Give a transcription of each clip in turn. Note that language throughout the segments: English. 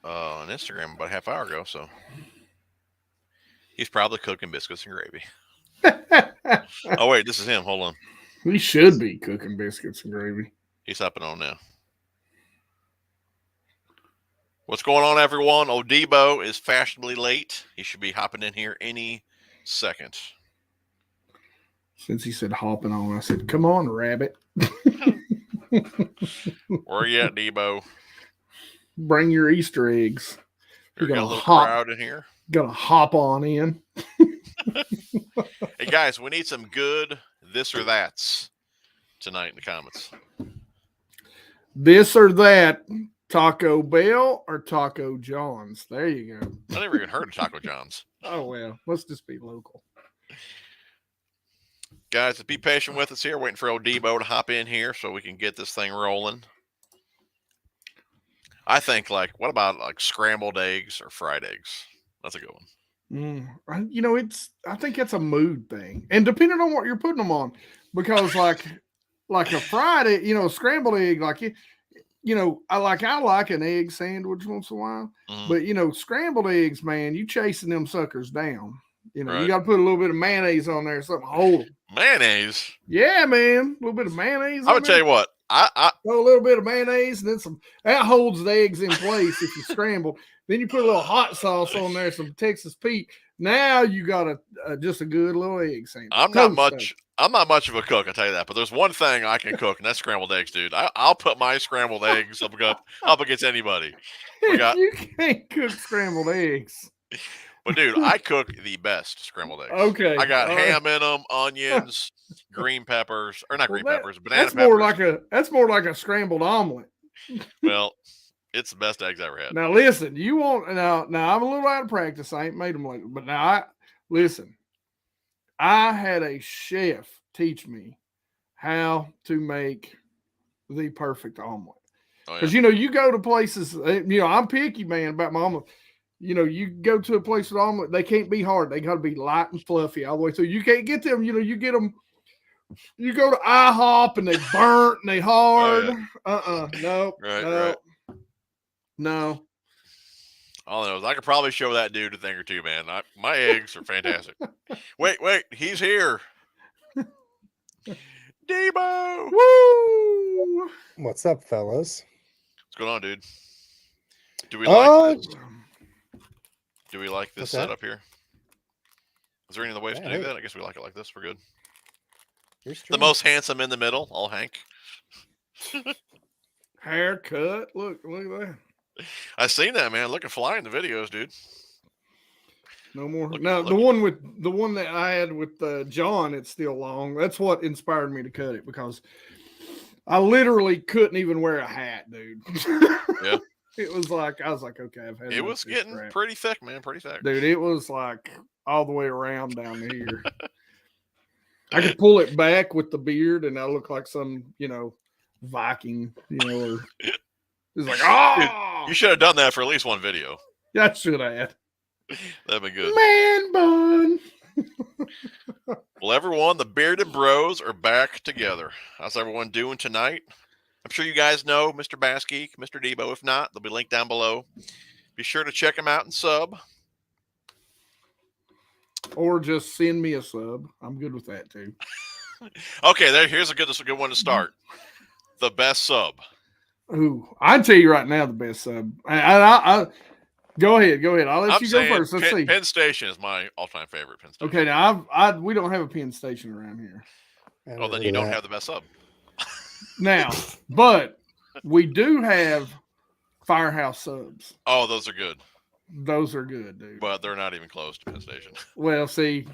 on Instagram about a half hour ago, so he's probably cooking biscuits and gravy. Oh wait, this is him. Hold on. We should be cooking biscuits and gravy. He's hopping on now. What's going on, everyone? Oh, Debo is fashionably late. He should be hopping in here any second. Since he said hopping on, I said, "Come on, rabbit." Where you at, Debo? Bring your Easter eggs. We got a little crowd in here. Gotta hop on in. Hey guys, we need some good this or that's tonight in the comments. This or that, Taco Bell or Taco John's. There you go. I never even heard of Taco John's. Oh well, let's just be local. Guys, be patient with us here, waiting for old Debo to hop in here so we can get this thing rolling. I think, what about scrambled eggs or fried eggs? That's a good one. I think it's a mood thing, and depending on what you're putting them on, because like a fried egg, a scrambled egg, I like an egg sandwich once in a while, but scrambled eggs, man, you chasing them suckers down. Right. You got to put a little bit of mayonnaise on there, something to hold them. Mayonnaise? Yeah, man, a little bit of mayonnaise. I would tell you what, I throw a little bit of mayonnaise and then that holds the eggs in place if you scramble. Then you put a little hot sauce on there, some Texas Pete. Now you got just a good little egg sandwich. I'm not much of a cook, I tell you that. But there's one thing I can cook, and that's scrambled eggs, dude. I'll put my scrambled eggs up against anybody. You can't cook scrambled eggs. But dude, I cook the best scrambled eggs. Okay, I got ham in them, onions, green peppers, or not green peppers, banana peppers. That's more like a scrambled omelet. Well, it's the best eggs I ever had. Now listen, now I'm a little out of practice. I ain't made them lately, but now listen. I had a chef teach me how to make the perfect omelet. Because you go to places. I'm picky, man, about my omelet. You go to a place with omelet, they can't be hard. They got to be light and fluffy all the way through. You can't get them. You get them. You go to IHOP and they burnt and they hard. No. Right. No. All I know is I could probably show that dude a thing or two, man. My eggs are fantastic. Wait, he's here. Debo! Woo! What's up, fellas? What's going on, dude? Do we like this? Do we like this setup here? Is there any other ways to do that? I guess we like it like this. We're good. The most handsome in the middle, all Hank. Haircut. Look at that. I seen that, man. Looking fly in the videos, dude. No more. The one that I had with John, it's still long. That's what inspired me to cut it, because I literally couldn't even wear a hat, dude. Yeah. It was like, I was like, okay, I've had it was getting pretty thick, man. Pretty thick. Dude, it was like all the way around down here. I could pull it back with the beard and I look like some, Viking, or it's like, Dude, you should have done that for at least one video. Yeah, I should have. That'd be good. Man bun. Well, everyone, the Bearded Bros are back together. How's everyone doing tonight? I'm sure you guys know Mr. BassGeek, Mr. Debo. If not, they'll be linked down below. Be sure to check them out and sub. Or just send me a sub. I'm good with that too. Okay, here's a good one to start. The best sub. Ooh, I'll tell you right now the best sub. I go ahead. I'll let you go first. Let's see. Penn Station is my all-time favorite. Penn Station. Okay, now we don't have a Penn Station around here. Oh, then you don't have the best sub. Now, but we do have Firehouse subs. Oh, those are good. Those are good, dude. But they're not even close to Penn Station. Well, see,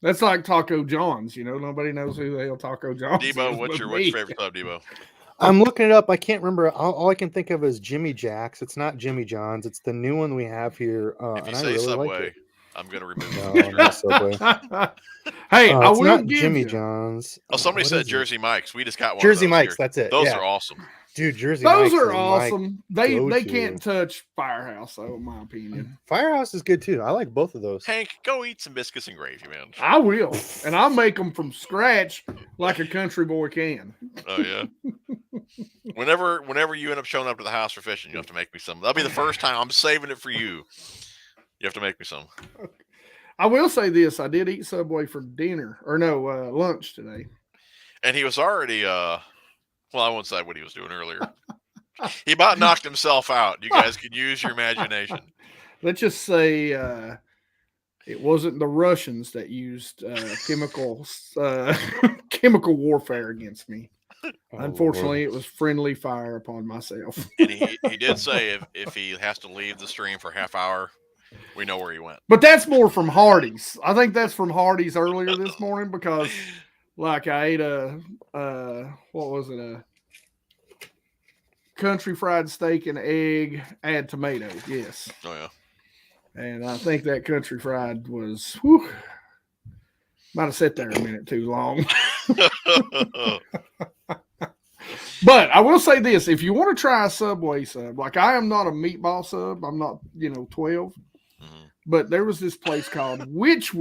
that's like Taco John's. Nobody knows who the hell Taco John's Debo, is. what's your favorite sub, Debo? I'm looking it up. I can't remember. All I can think of is Jimmy Jack's. It's not Jimmy John's. It's the new one we have here. If you say Subway, like it. I'm going to remove Subway. Hey, it's not Jimmy John's. Oh, somebody said Jersey Mike's. We just got one. Jersey Mike's. That's it. Those are awesome. Dude, Jersey Those Mike's are is my awesome. They go-to. can't touch Firehouse, though, in my opinion. Firehouse is good too. I like both of those. Hank, go eat some biscuits and gravy, man. I will, and I'll make them from scratch like a country boy can. Oh yeah. Whenever you end up showing up to the house for fishing, you have to make me some. That'll be the first time. I'm saving it for you. You have to make me some. I will say this: I did eat Subway for dinner, or no, lunch today. And he was already, well, I won't say what he was doing earlier. He about knocked himself out. You guys can use your imagination. Let's just say it wasn't the Russians that used chemical warfare against me. Unfortunately, it was friendly fire upon myself. And he did say if he has to leave the stream for a half hour, we know where he went. But that's more from Hardee's. I think that's from Hardee's earlier this morning because, like, I ate what was it? A country fried steak and egg, add tomato. Yes. Oh yeah. And I think that country fried was, might have sat there a minute too long. But I will say this: if you want to try a Subway sub, like I am not a meatball sub, I'm not 12. Mm-hmm. But there was this place called Which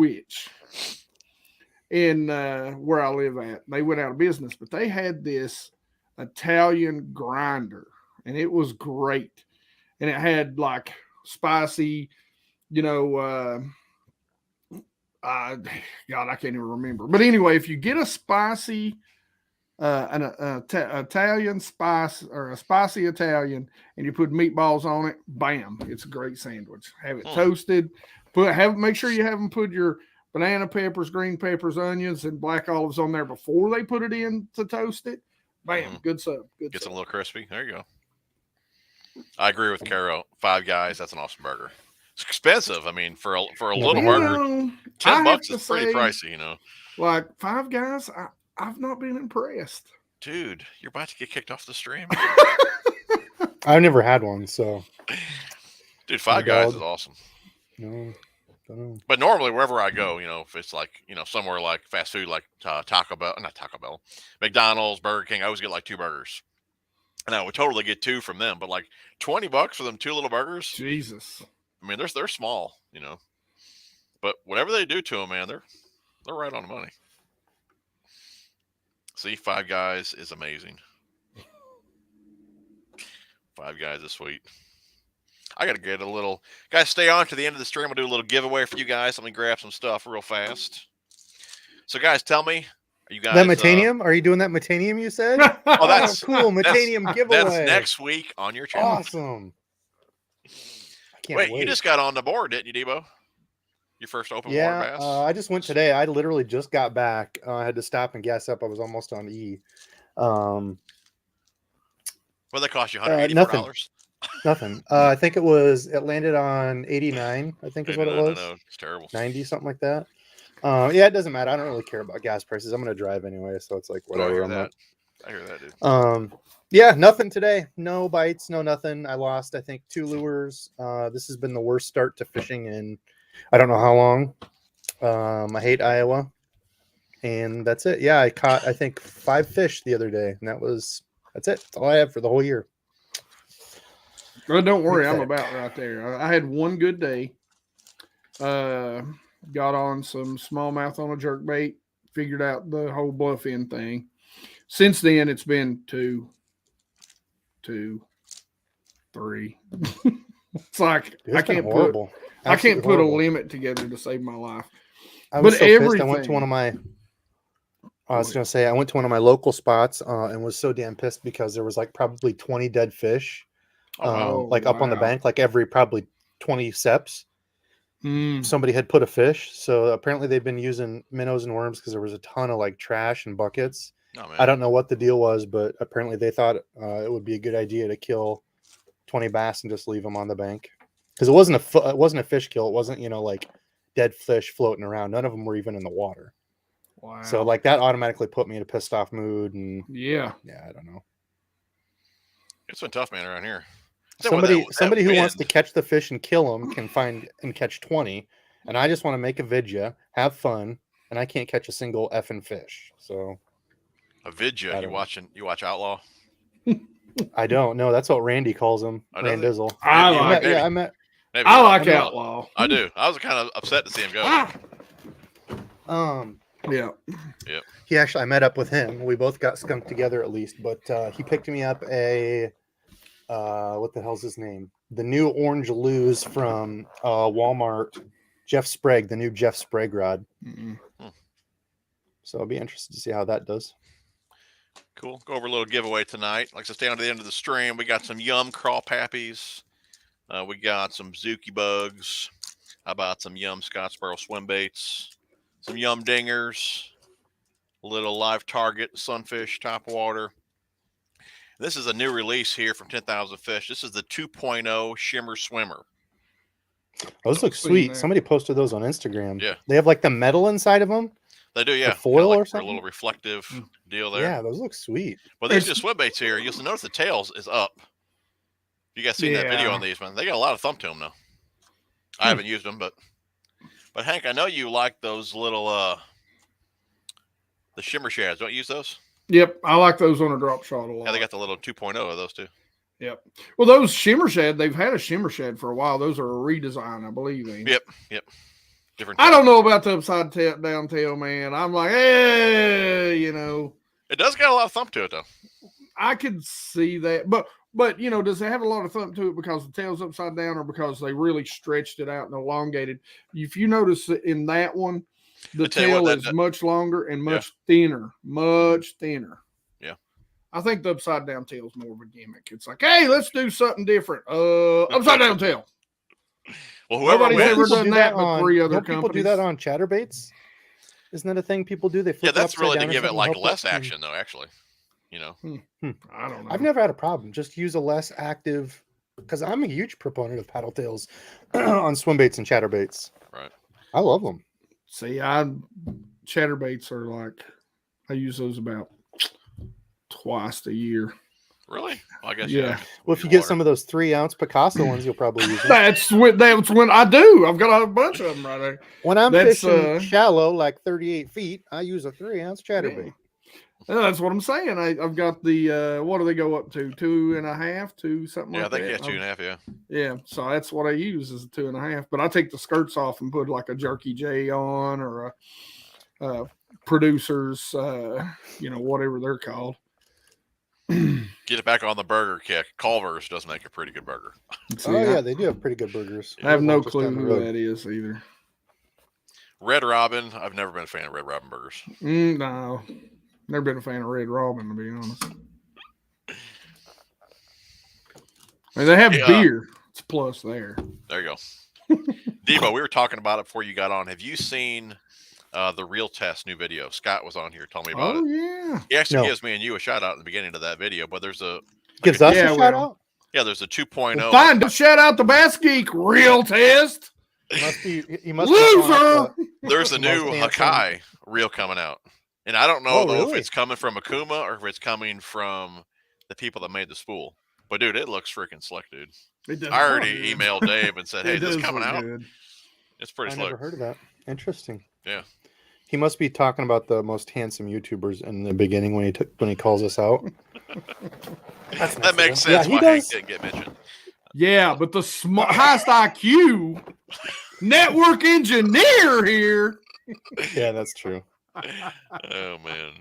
in where I live at. They went out of business, but they had this Italian grinder, and it was great. And it had like spicy, God, I can't even remember. But anyway, if you get a spicy, Italian spice or a spicy Italian, and you put meatballs on it, bam, it's a great sandwich. Have it toasted. Make sure you have them put your banana peppers, green peppers, onions, and black olives on there before they put it in to toast it. Bam, good sub. Gets a little crispy. There you go. I agree with Caro. Five Guys, that's an awesome burger. It's expensive. I mean, for a little burger, $10 is pretty pricey, Like Five Guys, I've not been impressed. Dude, you're about to get kicked off the stream. I've never had one, so. Dude, Five Guys is awesome. No, don't know. But normally, wherever I go, if it's like, somewhere like fast food, like Taco Bell, not Taco Bell, McDonald's, Burger King, I always get like 2 burgers. And I would totally get 2 from them, but like $20 for them 2 little burgers. Jesus. I mean, they're small, but whatever they do to them, man, they're right on the money. See, Five Guys is amazing. Five Guys is sweet. I got to get a little... Guys, stay on to the end of the stream. I'll do a little giveaway for you guys. Let me grab some stuff real fast. So, guys, tell me, are you guys... That Metanium? Are you doing that Metanium you said? Oh, that's cool. Metanium giveaway. That's next week on your channel. Awesome. Wait, you just got on the board, didn't you, Debo? Your first open water bass? I just went today. I literally just got back. I had to stop and gas up. I was almost on E. What did that cost you? $184? Nothing. I think it landed on 89, I think is what it was. No, it's terrible. 90, something like that. Yeah, it doesn't matter. I don't really care about gas prices. I'm going to drive anyway, so it's like whatever. I hear that, dude. Yeah, nothing today. No bites, no nothing. I lost, I think, 2 lures. This has been the worst start to fishing in I don't know how long. I hate Iowa. And that's it. Yeah, I caught, I think, 5 fish the other day. And that's it. That's all I have for the whole year. Well, don't worry. I'm about right there. I had one good day. Got on some smallmouth on a jerkbait. Figured out the whole bluffin thing. Since then, it's been 2, 3. It's like I can't put a limit together to save my life. I was so pissed. I went to one of my local spots and was so damn pissed because there was like probably 20 dead fish up on the bank, like every probably 20 steps. Somebody had put a fish. So apparently they've been using minnows and worms because there was a ton of like trash and buckets. I don't know what the deal was, but apparently they thought it would be a good idea to kill 20 bass and just leave them on the bank. Because it wasn't a fish kill. It wasn't, like dead fish floating around. None of them were even in the water. Wow. So like that automatically put me in a pissed off mood. And yeah, I don't know. It's been tough, man, around here. Somebody who wants to catch the fish and kill them can find and catch 20. And I just want to make a vidya, have fun, and I can't catch a single effing fish. So a vidya? You watch Outlaw? I don't know. That's what Randy calls him. Randizzle. I like it. Yeah, I met. I like Outlaw. I do. I was kind of upset to see him go. Yeah. Yep. He actually, I met up with him. We both got skunked together at least, but he picked me up a what the hell's his name? The new orange lures from Walmart. Jeff Sprague, the new Jeff Sprague rod. So I'll be interested to see how that does. Cool. Go over a little giveaway tonight. Like I said, stay on to the end of the stream. We got some Yum Crawl Pappies. We got some Zuki Bugs. How about some Yum Scottsboro Swim Baits? Some Yum Dingers. A little Live Target Sunfish Topwater. This is a new release here from 10,000 Fish. This is the 2.0 Shimmer Swimmer. Those look sweet. Somebody posted those on Instagram. Yeah. They have like the metal inside of them. They do, yeah. The foil like or something. A little reflective deal there. Yeah, those look sweet. Well, these new swim baits here, you'll notice the tails is up. You guys seen that video on these, man? They got a lot of thump to them now. I haven't used them, but Hank, I know you like those little the shimmer shads. Don't you use those? Yep, I like those on a drop shot a lot. Yeah, they got the little 2.0 of those too. Yep. Well, those shimmer shad, they've had a shimmer shad for a while. Those are a redesign, I believe. Yep. Different. I don't know about the upside down tail, man. I'm like, hey, It does got a lot of thump to it, though. I could see that, but does it have a lot of thump to it because the tail's upside down, or because they really stretched it out and elongated? If you notice in that one, the tail is much longer and much thinner, much thinner. Yeah. I think the upside down tail is more of a gimmick. It's like, hey, let's do something different. Upside down tail. Well, nobody's ever done that but 3 other companies. People do that on Chatterbaits. Isn't that a thing people do? They flip that's really to give it like less action, though. Actually, I don't know. I've never had a problem. Just use a less active, because I'm a huge proponent of paddle tails on swim baits and chatterbaits. Right. I love them. See, chatterbaits are like, I use those about twice a year. Really? Well, I guess yeah. Well, if you get some of those 3-ounce Picasso ones, you'll probably use them. That's when I do. I've got a bunch of them right there. When I'm fishing shallow, like 38 feet, I use a 3-ounce chatterbait. Yeah, that's what I'm saying. I've got the what do they go up to? 2.5, 2 something like that. Yeah, I think 2.5. Yeah. Yeah, so that's what I use is a 2.5. But I take the skirts off and put like a Jerky J on, or a producers, whatever they're called. Get it back on the burger kick. Culver's does make a pretty good burger. Yeah, they do have pretty good burgers. I have no clue who that is either. Red Robin. I've never been a fan of Red Robin burgers. No, never been a fan of Red Robin, to be honest. I mean, they have beer. It's a plus there. There you go. Debo, we were talking about it before you got on. Have you seen the Real Test new video? Scott was on here, told me about it. Yeah. He actually gives me and you a shout out in the beginning of that video, but there's a gives us a shout out. Yeah, there's a 2.0. Well, fine, shout out to BassGeek Real Test. He must loser. There's a new Hakai reel coming out, and I don't know if it's coming from Akuma or if it's coming from the people that made the spool. But dude, it looks freaking slick, dude. I already emailed Dave and said, "Hey, this is coming out." Good. It's pretty slick. I never heard of that. Interesting. Yeah. He must be talking about the most handsome YouTubers in the beginning when he calls us out. That makes sense. Why Hank didn't get mentioned. Yeah, but the highest IQ network engineer here. Yeah, that's true. Oh man,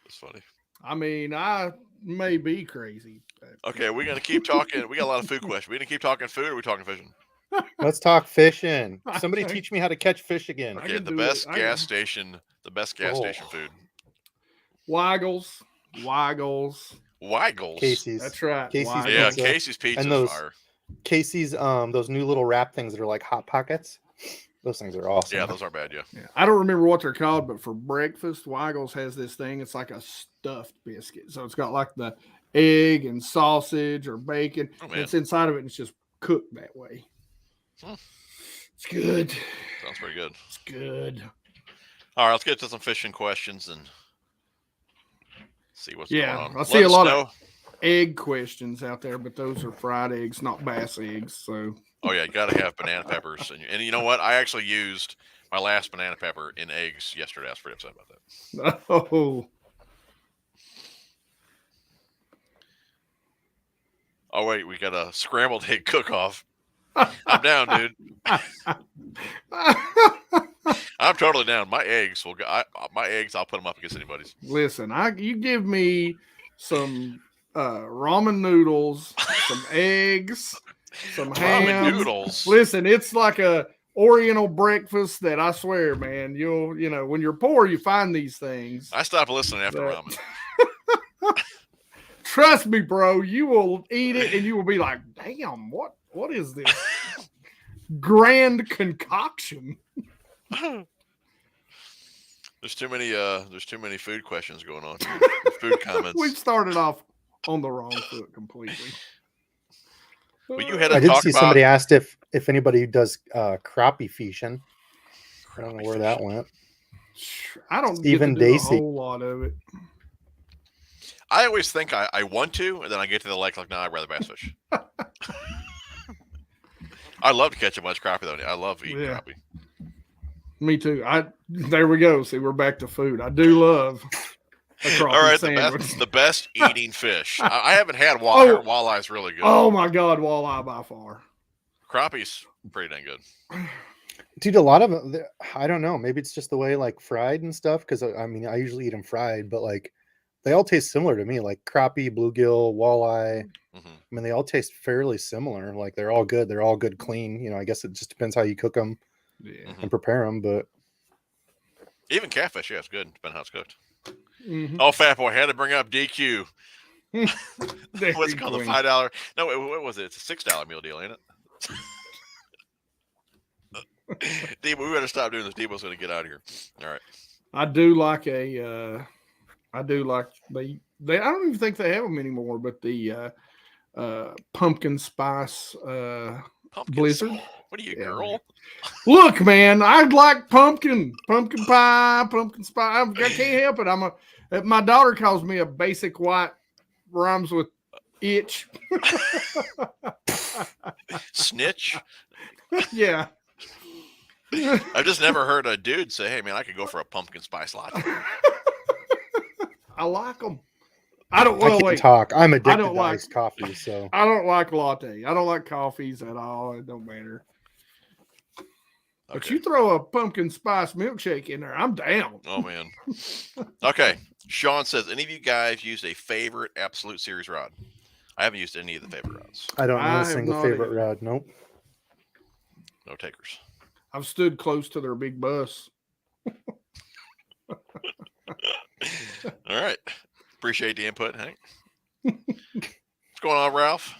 that's funny. I mean, I may be crazy. Okay, we're gonna keep talking. We got a lot of food questions. We gonna keep talking food, or are we talking fishing? Let's talk fishing. Somebody teach me how to catch fish again. Okay, the best gas station food. Waggles. Casey's. That's right. Casey's pizza. Casey's pizza. And Casey's those new little wrap things that are like Hot Pockets. Those things are awesome. Yeah, those aren't bad. Yeah. I don't remember what they're called, but for breakfast, Waggles has this thing. It's like a stuffed biscuit. So it's got like the egg and sausage or bacon. And it's inside of it, and it's just cooked that way. It's good. Sounds pretty good. It's good. All right, let's get to some fishing questions and see what's going on. I see a lot of egg questions out there, but those are fried eggs, not bass eggs. So. Oh yeah, you got to have banana peppers, and you know what? I actually used my last banana pepper in eggs yesterday. I was pretty upset about that. Oh. Oh wait, we got a scrambled egg cook-off. I'm down, dude. I'm totally down. My eggs will go. I'll put them up against anybody's. Listen, you give me some ramen noodles, some eggs, some ham. Ramen noodles. Listen, it's like a Oriental breakfast that I swear, man, when you're poor, you find these things. I stopped listening after ramen. Trust me, bro, you will eat it and you will be like, damn, what is this grand concoction? There's too many food questions going on here. Food comments. We've started off on the wrong foot completely. Well, you had I did see somebody asked if anybody does crappie fishing. I don't know where that went. I don't even get to do a whole lot of it. I always think I want to, and then I get to the lake like, no, I'd rather bass fish. I love to catch a bunch of crappie though. I love eating crappie. Me too. There we go. See, we're back to food. I do love a crappie all right, sandwich. the best eating fish. I haven't had walleye. Walleye's really good. Oh my God, walleye by far. Crappie's pretty dang good. Dude, a lot of them, I don't know. Maybe it's just the way like fried and stuff. Because I mean, I usually eat them fried, but like they all taste similar to me. Like crappie, bluegill, walleye. Mm-hmm. I mean, they all taste fairly similar. Like they're all good. They're all good, clean. I guess it just depends how you cook them and prepare them. But even catfish, yeah, it's good. Depending how it's cooked. Mm-hmm. Oh, fat boy, had to bring up DQ. What's it called? The $5? No, what was it? It's a $6 meal deal, ain't it? Debo, we better stop doing this. Debo's going to get out of here. All right. I do like I don't even think they have them anymore, but the pumpkin spice blizzard. What are you, girl? Look, man, I'd like pumpkin pie, pumpkin spice. I can't help it. My daughter calls me a basic white, rhymes with itch. Snitch? Yeah. I've just never heard a dude say, hey, man, I could go for a pumpkin spice latte. I like them. I can't talk. I'm addicted to iced coffee, so. I don't like latte. I don't like coffees at all. It don't matter. Okay. But you throw a pumpkin spice milkshake in there, I'm down. Oh, man. Okay. Sean says, any of you guys used a favorite Absolute Series rod? I haven't used any of the favorite rods. I don't know a single favorite rod. Nope. No takers. I've stood close to their big bus. All right. Appreciate the input, Hank. What's going on, Ralph?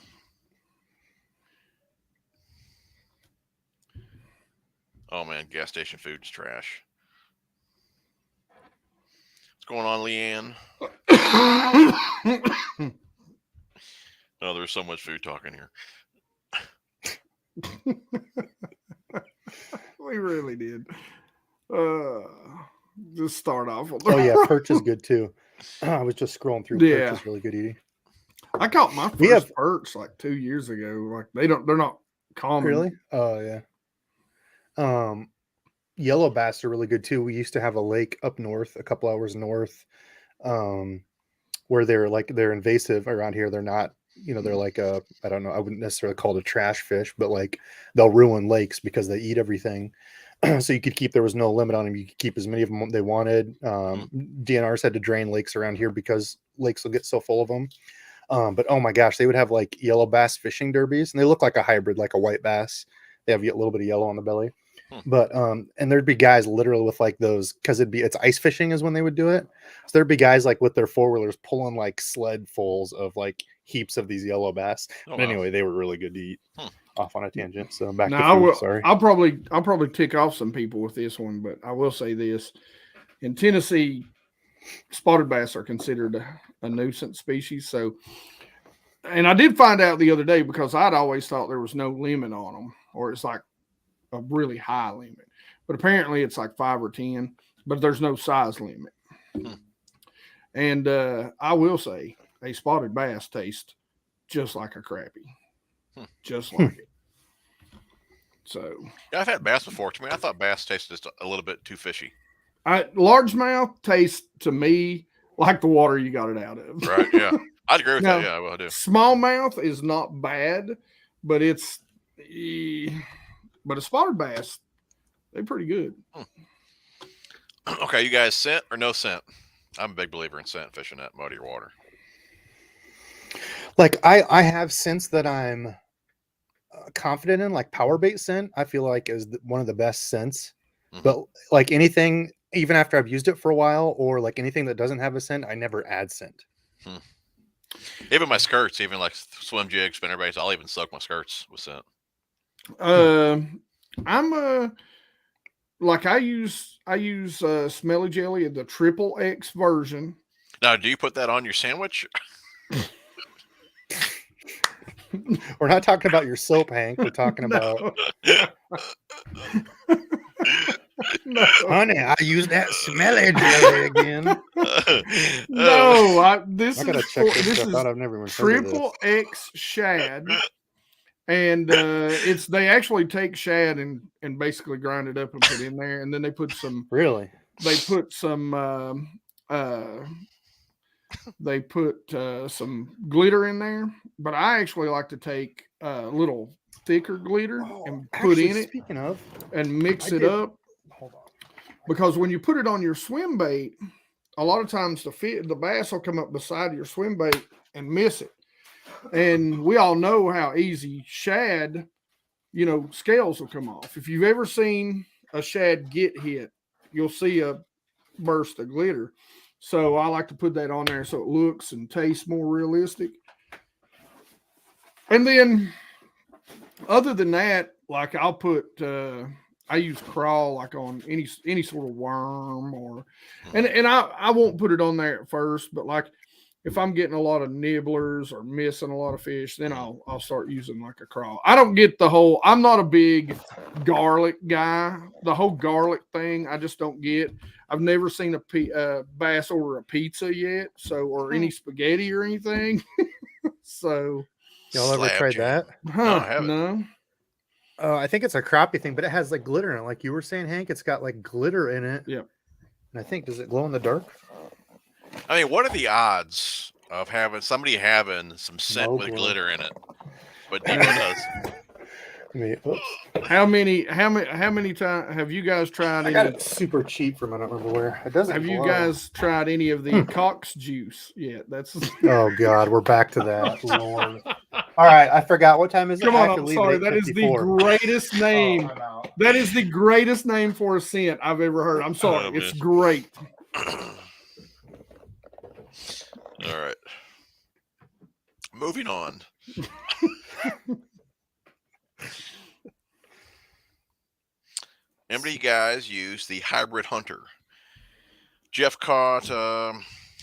Oh, man. Gas station food's trash. What's going on, Leanne? Oh, there's so much food talking here. We really did. Just start off. Perch is good too. I was just scrolling through. Perch is really good eating. I caught my first perch like 2 years ago. Like they're not common. Really? Oh yeah. Yellow bass are really good too. We used to have a lake up north, a couple hours north, where they're invasive around here. They're not. They're like I don't know, I wouldn't necessarily call it a trash fish, but like they'll ruin lakes because they eat everything. So there was no limit on them. You could keep as many of them they wanted. DNRs had to drain lakes around here because lakes will get so full of them. But oh my gosh, they would have like yellow bass fishing derbies, and they look like a hybrid, like a white bass. They have a little bit of yellow on the belly. But and there'd be guys literally with like those, because it's ice fishing is when they would do it. So there'd be guys like with their 4-wheelers pulling like sled fulls of like heaps of these yellow bass. But anyway, they were really good to eat. Off on a tangent. So back to food, sorry. I'll probably tick off some people with this one, but I will say this. In Tennessee, spotted bass are considered a nuisance species. So, and I did find out the other day, because I'd always thought there was no limit on them, or it's like a really high limit, but apparently it's like 5 or 10, but there's no size limit. And I will say a spotted bass tastes just like a crappie, just like it. So yeah, I've had bass before. To me, I thought bass tasted just a little bit too fishy. Largemouth tastes to me like the water you got it out of. Right? Yeah, I'd agree with that. Yeah, I do. Smallmouth is not bad, but it's but a spotted bass, they're pretty good. Okay, you guys scent or no scent? I'm a big believer in scent fishing at muddier water. Like I have scents that I'm confident in, like power bait scent. I feel like is one of the best scents. But like anything, even after I've used it for a while, or like anything that doesn't have a scent, I never add scent. Even my skirts, even like swim jigs, spinnerbaits, I'll even soak my skirts with scent. I'm like I use Smelly Jelly, the XXX version. Now, do you put that on your sandwich? We're not talking about your soap, Hank. We're talking about. No. Honey, I use that Smelly Jelly again. No, this I gotta is check this this stuff is out. I've never even heard of this. XXX shad, and they actually take shad and basically grind it up and put it in there, and then they put some some glitter in there. But I actually like to take a little thicker glitter and put in it. Speaking of, and mix it up. Hold on. Because when you put it on your swim bait, a lot of times the bass will come up beside your swim bait and miss it. And we all know how easy shad, scales will come off. If you've ever seen a shad get hit, you'll see a burst of glitter. So I like to put that on there so it looks and tastes more realistic. And then other than that, like I'll put I use crawl like on any sort of worm and I won't put it on there at first, but like if I'm getting a lot of nibblers or missing a lot of fish, then I'll start using like a crawl. I don't get I'm not a big garlic guy. The whole garlic thing, I just don't get. I've never seen a bass order a pizza yet, or any spaghetti or anything. So y'all ever tried that? No, I haven't. No. I think it's a crappie thing, but it has like glitter in it. Like you were saying, Hank, it's got like glitter in it. Yeah. And I think, does it glow in the dark? I mean, what are the odds of somebody having some scent with glitter in it? But Debo does. How many times have you guys tried? I got it super cheap from I don't remember where. It doesn't. Have you guys tried any of the Cox juice yet? That's. Oh God, we're back to that. Lord. All right, I forgot what time is it. Come on, I'm sorry. That is the greatest name. That is the greatest name for a scent I've ever heard. I'm sorry, it's great. All right, moving on. Anybody guys use the hybrid hunter? Jeff caught a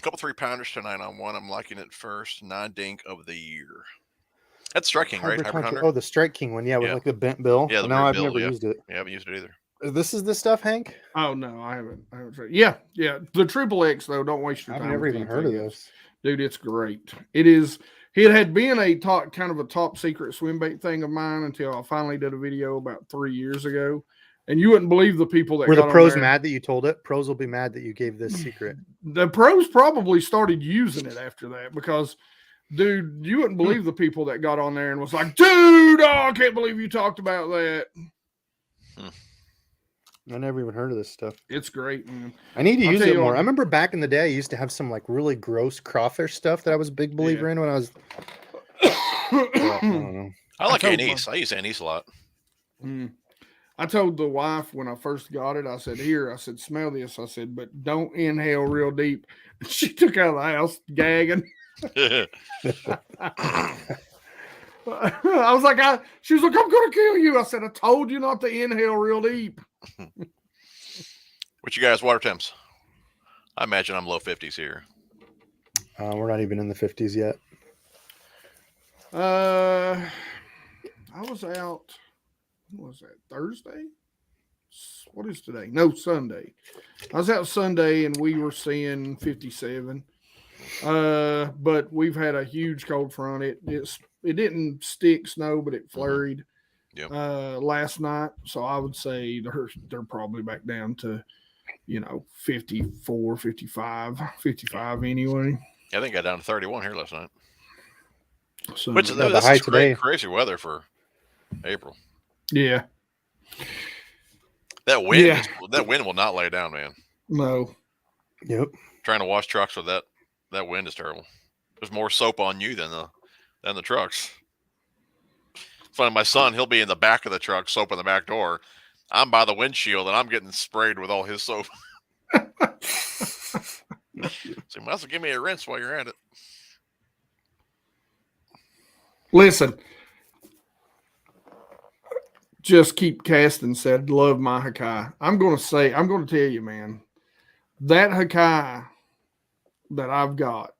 couple 3-pounders tonight on one. I'm liking it first. 9 dink of the year. That's Strike King, right? Hybrid hunter. Oh, the Strike King one. Yeah, with like the bent bill. Yeah, no, I've never used it. Yeah, I haven't used it either. This is the stuff, Hank? Oh no, I haven't tried. Yeah. The XXX though. Don't waste your time. I've never even heard of this, dude. It's great. It is. It had been a top secret swim bait thing of mine until I finally did a video about 3 years ago. And you wouldn't believe the people that were the pros mad that you told it. Pros will be mad that you gave this secret. The pros probably started using it after that because, dude, you wouldn't believe the people that got on there and was like, dude, I can't believe you talked about that. I never even heard of this stuff. It's great, man. I need to use it more. I remember back in the day, I used to have some like really gross crawfish stuff that I was a big believer in when I was. I don't know. I like anise. I use anise a lot. I told the wife when I first got it, I said, smell this. I said, but don't inhale real deep. She took out of the house gagging. I was like, she was like, I'm going to kill you. I said, I told you not to inhale real deep. What you guys water temps? I imagine I'm low 50s here. We're not even in the 50s yet. I was out. What was that? Thursday? What is today? No, Sunday. I was out Sunday and we were seeing 57. But we've had a huge cold front. It didn't stick snow, but it flurried last night. So I would say they're probably back down to 54, 55 anyway. I think I got down to 31 here last night. So, which the this high is today. crazy weather for April. Yeah. That wind that wind will not lay down, man. No. Yep. Trying to wash trucks with that wind is terrible. There's more soap on you than the trucks. It's funny, my son, he'll be in the back of the truck, soap in the back door. I'm by the windshield and I'm getting sprayed with all his soap. So you might as well give me a rinse while you're at it. Listen, just keep casting said, love my Hakai. I'm going to tell you, man, that Hakai that I've got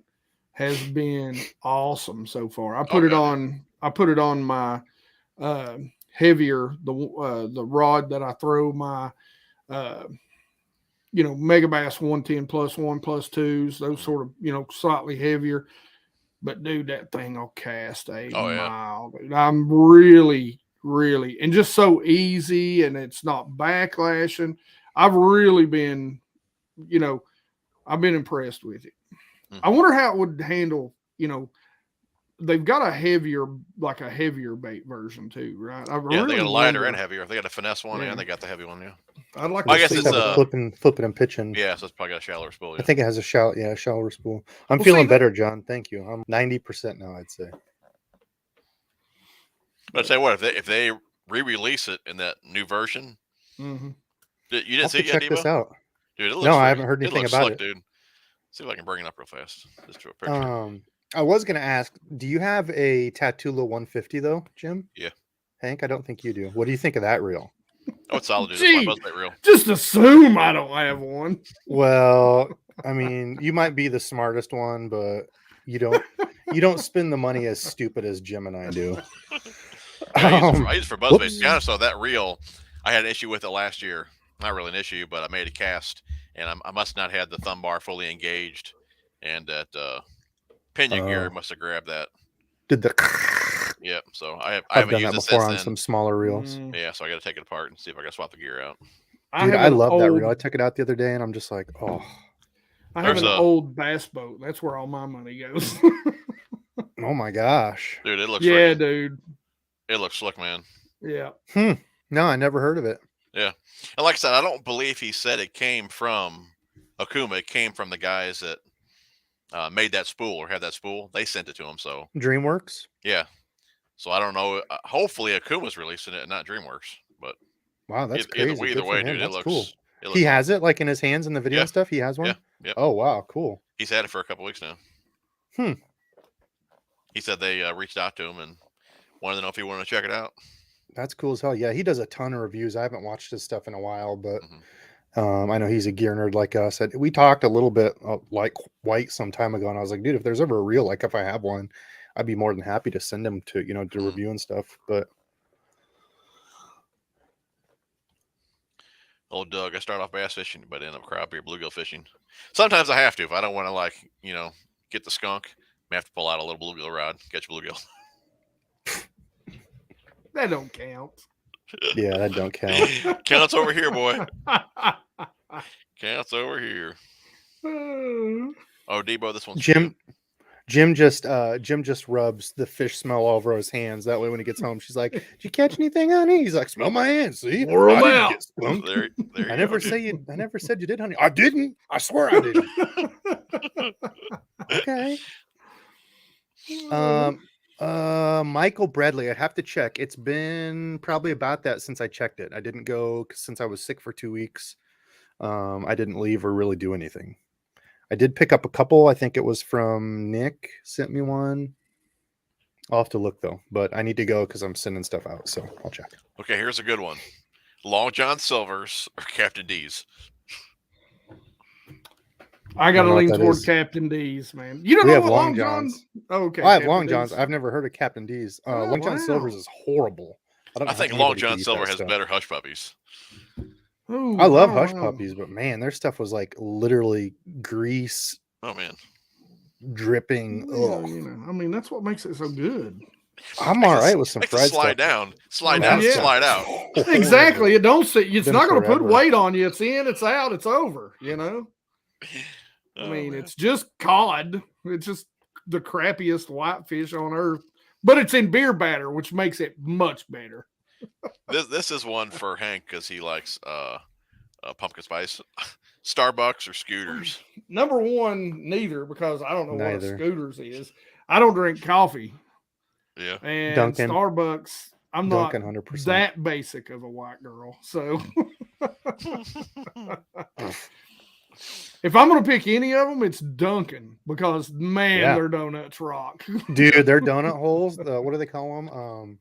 has been awesome so far. I put it on my heavier, the rod that I throw my, Megabass 110 +1 +2s, those sort of, slightly heavier. But dude, that thing will cast a mile. Dude. I'm really, and just so easy, and it's not backlashing. I've really been, I've been impressed with it. Mm-hmm. I wonder how it would handle, they've got a heavier bait version too, right? They got a lighter and heavier. They got a finesse one and they got the heavy one, yeah. I'd like to I guess it's flipping and pitching. Yeah, so it's probably got a shallower spool. Yeah. I think it has a shallower spool. I'm feeling better, John. Thank you. I'm 90% now, I'd say. But I tell you what, if they re-release it in that new version, mm-hmm. You didn't see it yet, check Debo? this out. Dude, it looks I haven't heard anything about it. Dude. See if I can bring it up real fast. Just to a picture. I was gonna ask, do you have a Tatula 150 though, Jim? Yeah. Hank, I don't think you do. What do you think of that reel? Oh, it's solid, dude. It's my buzzbait reel. Just assume I don't have one. Well, I mean, you might be the smartest one, but you don't spend the money as stupid as Jim and I do. I use it for buzzbait. To be honest, though, that reel, I had an issue with it last year. Not really an issue, but I made a cast, and I must not have the thumb bar fully engaged, and that pinion gear must have grabbed that. Did the? Yep. So I I've haven't done used that it before since on then. some smaller reels. Yeah, so I got to take it apart and see if I can swap the gear out. Dude, I love that reel. I took it out the other day, and I'm just like, oh. I have an old bass boat. That's where all my money goes. Oh my gosh, dude! It looks dude. It looks slick, man. Yeah. No, I never heard of it. Yeah, and like I said, I don't believe he said it came from Akuma. It came from the guys that made that spool or had that spool. They sent it to him. So DreamWorks. Yeah. So I don't know. Hopefully Akuma's releasing it and not DreamWorks. But wow, that's crazy. Either way, dude, that's it looks cool. He has it like in his hands in the video and stuff. He has one. Yeah. Yep. Oh wow, cool. He's had it for a couple weeks now. He said they reached out to him and wanted to know if he wanted to check it out. That's cool as hell. Yeah, he does a ton of reviews. I haven't watched his stuff in a while, but I know he's a gear nerd like us. We talked a little bit like White some time ago, and I was like, dude, if there's ever a reel, like if I have one, I'd be more than happy to send him to, to review and stuff. But old Doug, I start off bass fishing, but end up crappie or bluegill fishing. Sometimes I have to. If I don't want to get the skunk, I have to pull out a little bluegill rod, catch a bluegill. That don't count. Yeah, that don't count. Counts over here, boy. Counts over here. Oh, Debo, this one's Jim just rubs the fish smell all over his hands. That way, when he gets home, she's like, "Did you catch anything, honey?" He's like, "Smell my hands. See, I never said you did, honey. I didn't. I swear I didn't." Okay. Michael Bradley, I'd have to check. It's been probably about that since I checked it. I didn't go since I was sick for 2 weeks. I didn't leave or really do anything. I did pick up a couple. I think it was from Nick sent me one. I'll have to look though, but I need to go because I'm sending stuff out, so I'll check. Okay, here's a good one. Long John Silver's or Captain D's. I got to lean toward Captain D's, man. You don't know what Long John's? Oh, okay. I have Long John's. I've never heard of Captain D's. Long John Silver's is horrible. I think Long John Silver has better hush puppies. Ooh, I love hush puppies, but man, their stuff was like literally grease. Oh man, dripping. Yeah, I mean, that's what makes it so good. I'm all right with some fried slide stuff. Slide down, slide out. Exactly. It don't sit. It's not going to put weight on you. It's in. It's out. It's over. I mean, it's just cod. It's just the crappiest whitefish on earth, but it's in beer batter, which makes it much better. This is one for Hank because he likes pumpkin spice. Starbucks or Scooters? Number one, neither, because I don't know what a Scooters is. I don't drink coffee. Yeah. And Dunkin'. Starbucks, I'm not 100%. that basic of a white girl. So if I'm going to pick any of them, it's Dunkin', because, man, their donuts rock. Dude, their donut holes, what do they call them?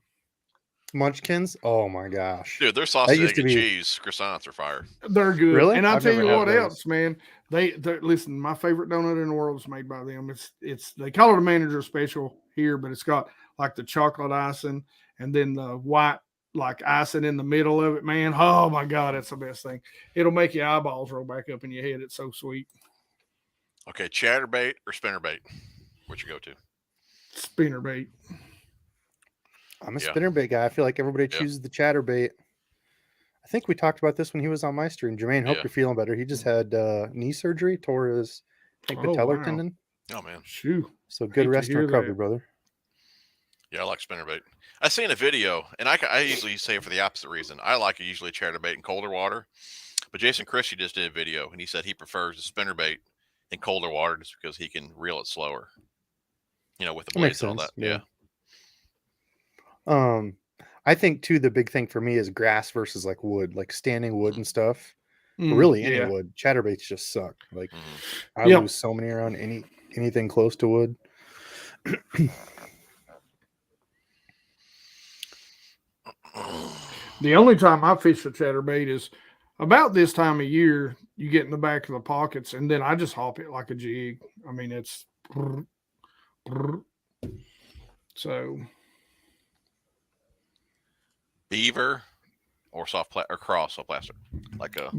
Munchkins. Oh my gosh, dude, their sausage, egg, and cheese croissants are fire. They're good. Really? And I'll tell you what else, man. They listen. My favorite donut in the world is made by them. It's they call it a manager special here, but it's got like the chocolate icing and then the white like icing in the middle of it. Man, oh my god, it's the best thing. It'll make your eyeballs roll back up in your head. It's so sweet. Okay, chatterbait or spinnerbait? What you go to? Spinnerbait. I'm a spinnerbait guy. I feel like everybody chooses the chatterbait. I think we talked about this when he was on my stream. Jermaine, hope you're feeling better. He just had knee surgery, tore his patellar tendon. Oh man, shoo! So good rest and recovery, brother. Yeah, I like spinnerbait. I seen a video, and I usually say it for the opposite reason. I like usually chatterbait in colder water, but Jason Christie just did a video, and he said he prefers the spinnerbait in colder water just because he can reel it slower. You know, with the blades and all that. Yeah. I think too the big thing for me is grass versus like wood, like standing wood and stuff. Really, any wood. Chatterbaits just suck. Like I lose so many around anything close to wood. The only time I fish a chatterbait is about this time of year. You get in the back of the pockets, and then I just hop it like a jig. I mean, it's so. Beaver or cross soft plastic, like a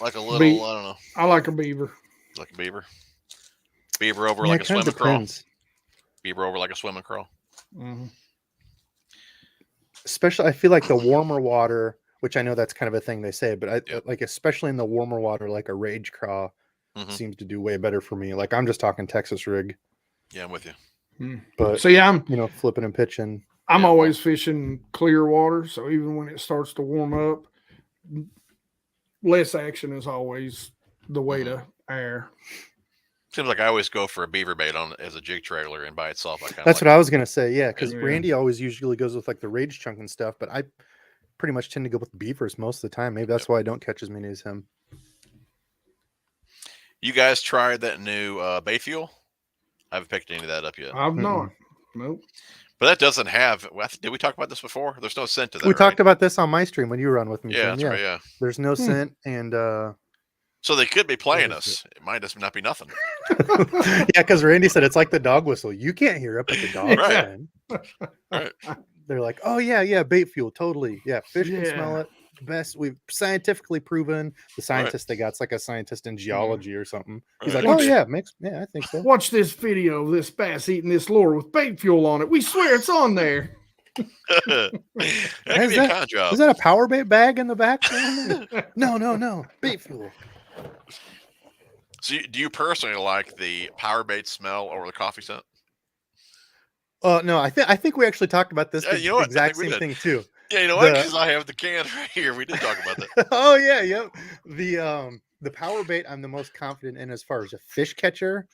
little I don't know. I like a beaver. Like a beaver. Beaver over like a swim and crawl. Beaver over like a swim and crawl. Especially, I feel like the warmer water, which I know that's kind of a thing they say, but I like especially in the warmer water, like a rage craw seems to do way better for me. Like I'm just talking Texas rig. Yeah, I'm with you. But so yeah, I'm flipping and pitching. I'm always fishing clear water, so even when it starts to warm up, less action is always the way to err. Seems like I always go for a beaver bait as a jig trailer, and by itself, that's what I was gonna say. Yeah, because Randy always usually goes with like the rage chunk and stuff, but I pretty much tend to go with beavers most of the time. Maybe that's why I don't catch as many as him. You guys tried that new bait fuel? I haven't picked any of that up yet. I've not. Nope. But that doesn't have. Did we talk about this before? There's no scent to that. We talked about this on my stream when you were on with me. Yeah, that's right. Yeah. There's no scent, and so they could be playing us. It might just not be nothing. Yeah, because Randy said it's like the dog whistle. You can't hear it, but the dog can. Right. They're like, oh yeah, bait fuel, totally. Yeah, fish can smell it. Best we've scientifically proven. The scientist they got's like a scientist in geology or something. He's like, oh yeah, I think so. Watch this video of this bass eating this lure with bait fuel on it. We swear it's on there. That could be a con job. Is that a power bait bag in the back? No, bait fuel. So do you personally like the power bait smell or the coffee scent? No, I think we actually talked about this exact same thing too. Yeah, you know what? Because I have the can right here. We did talk about that. Oh yeah, yep. The power bait I'm the most confident in as far as a fish catcher,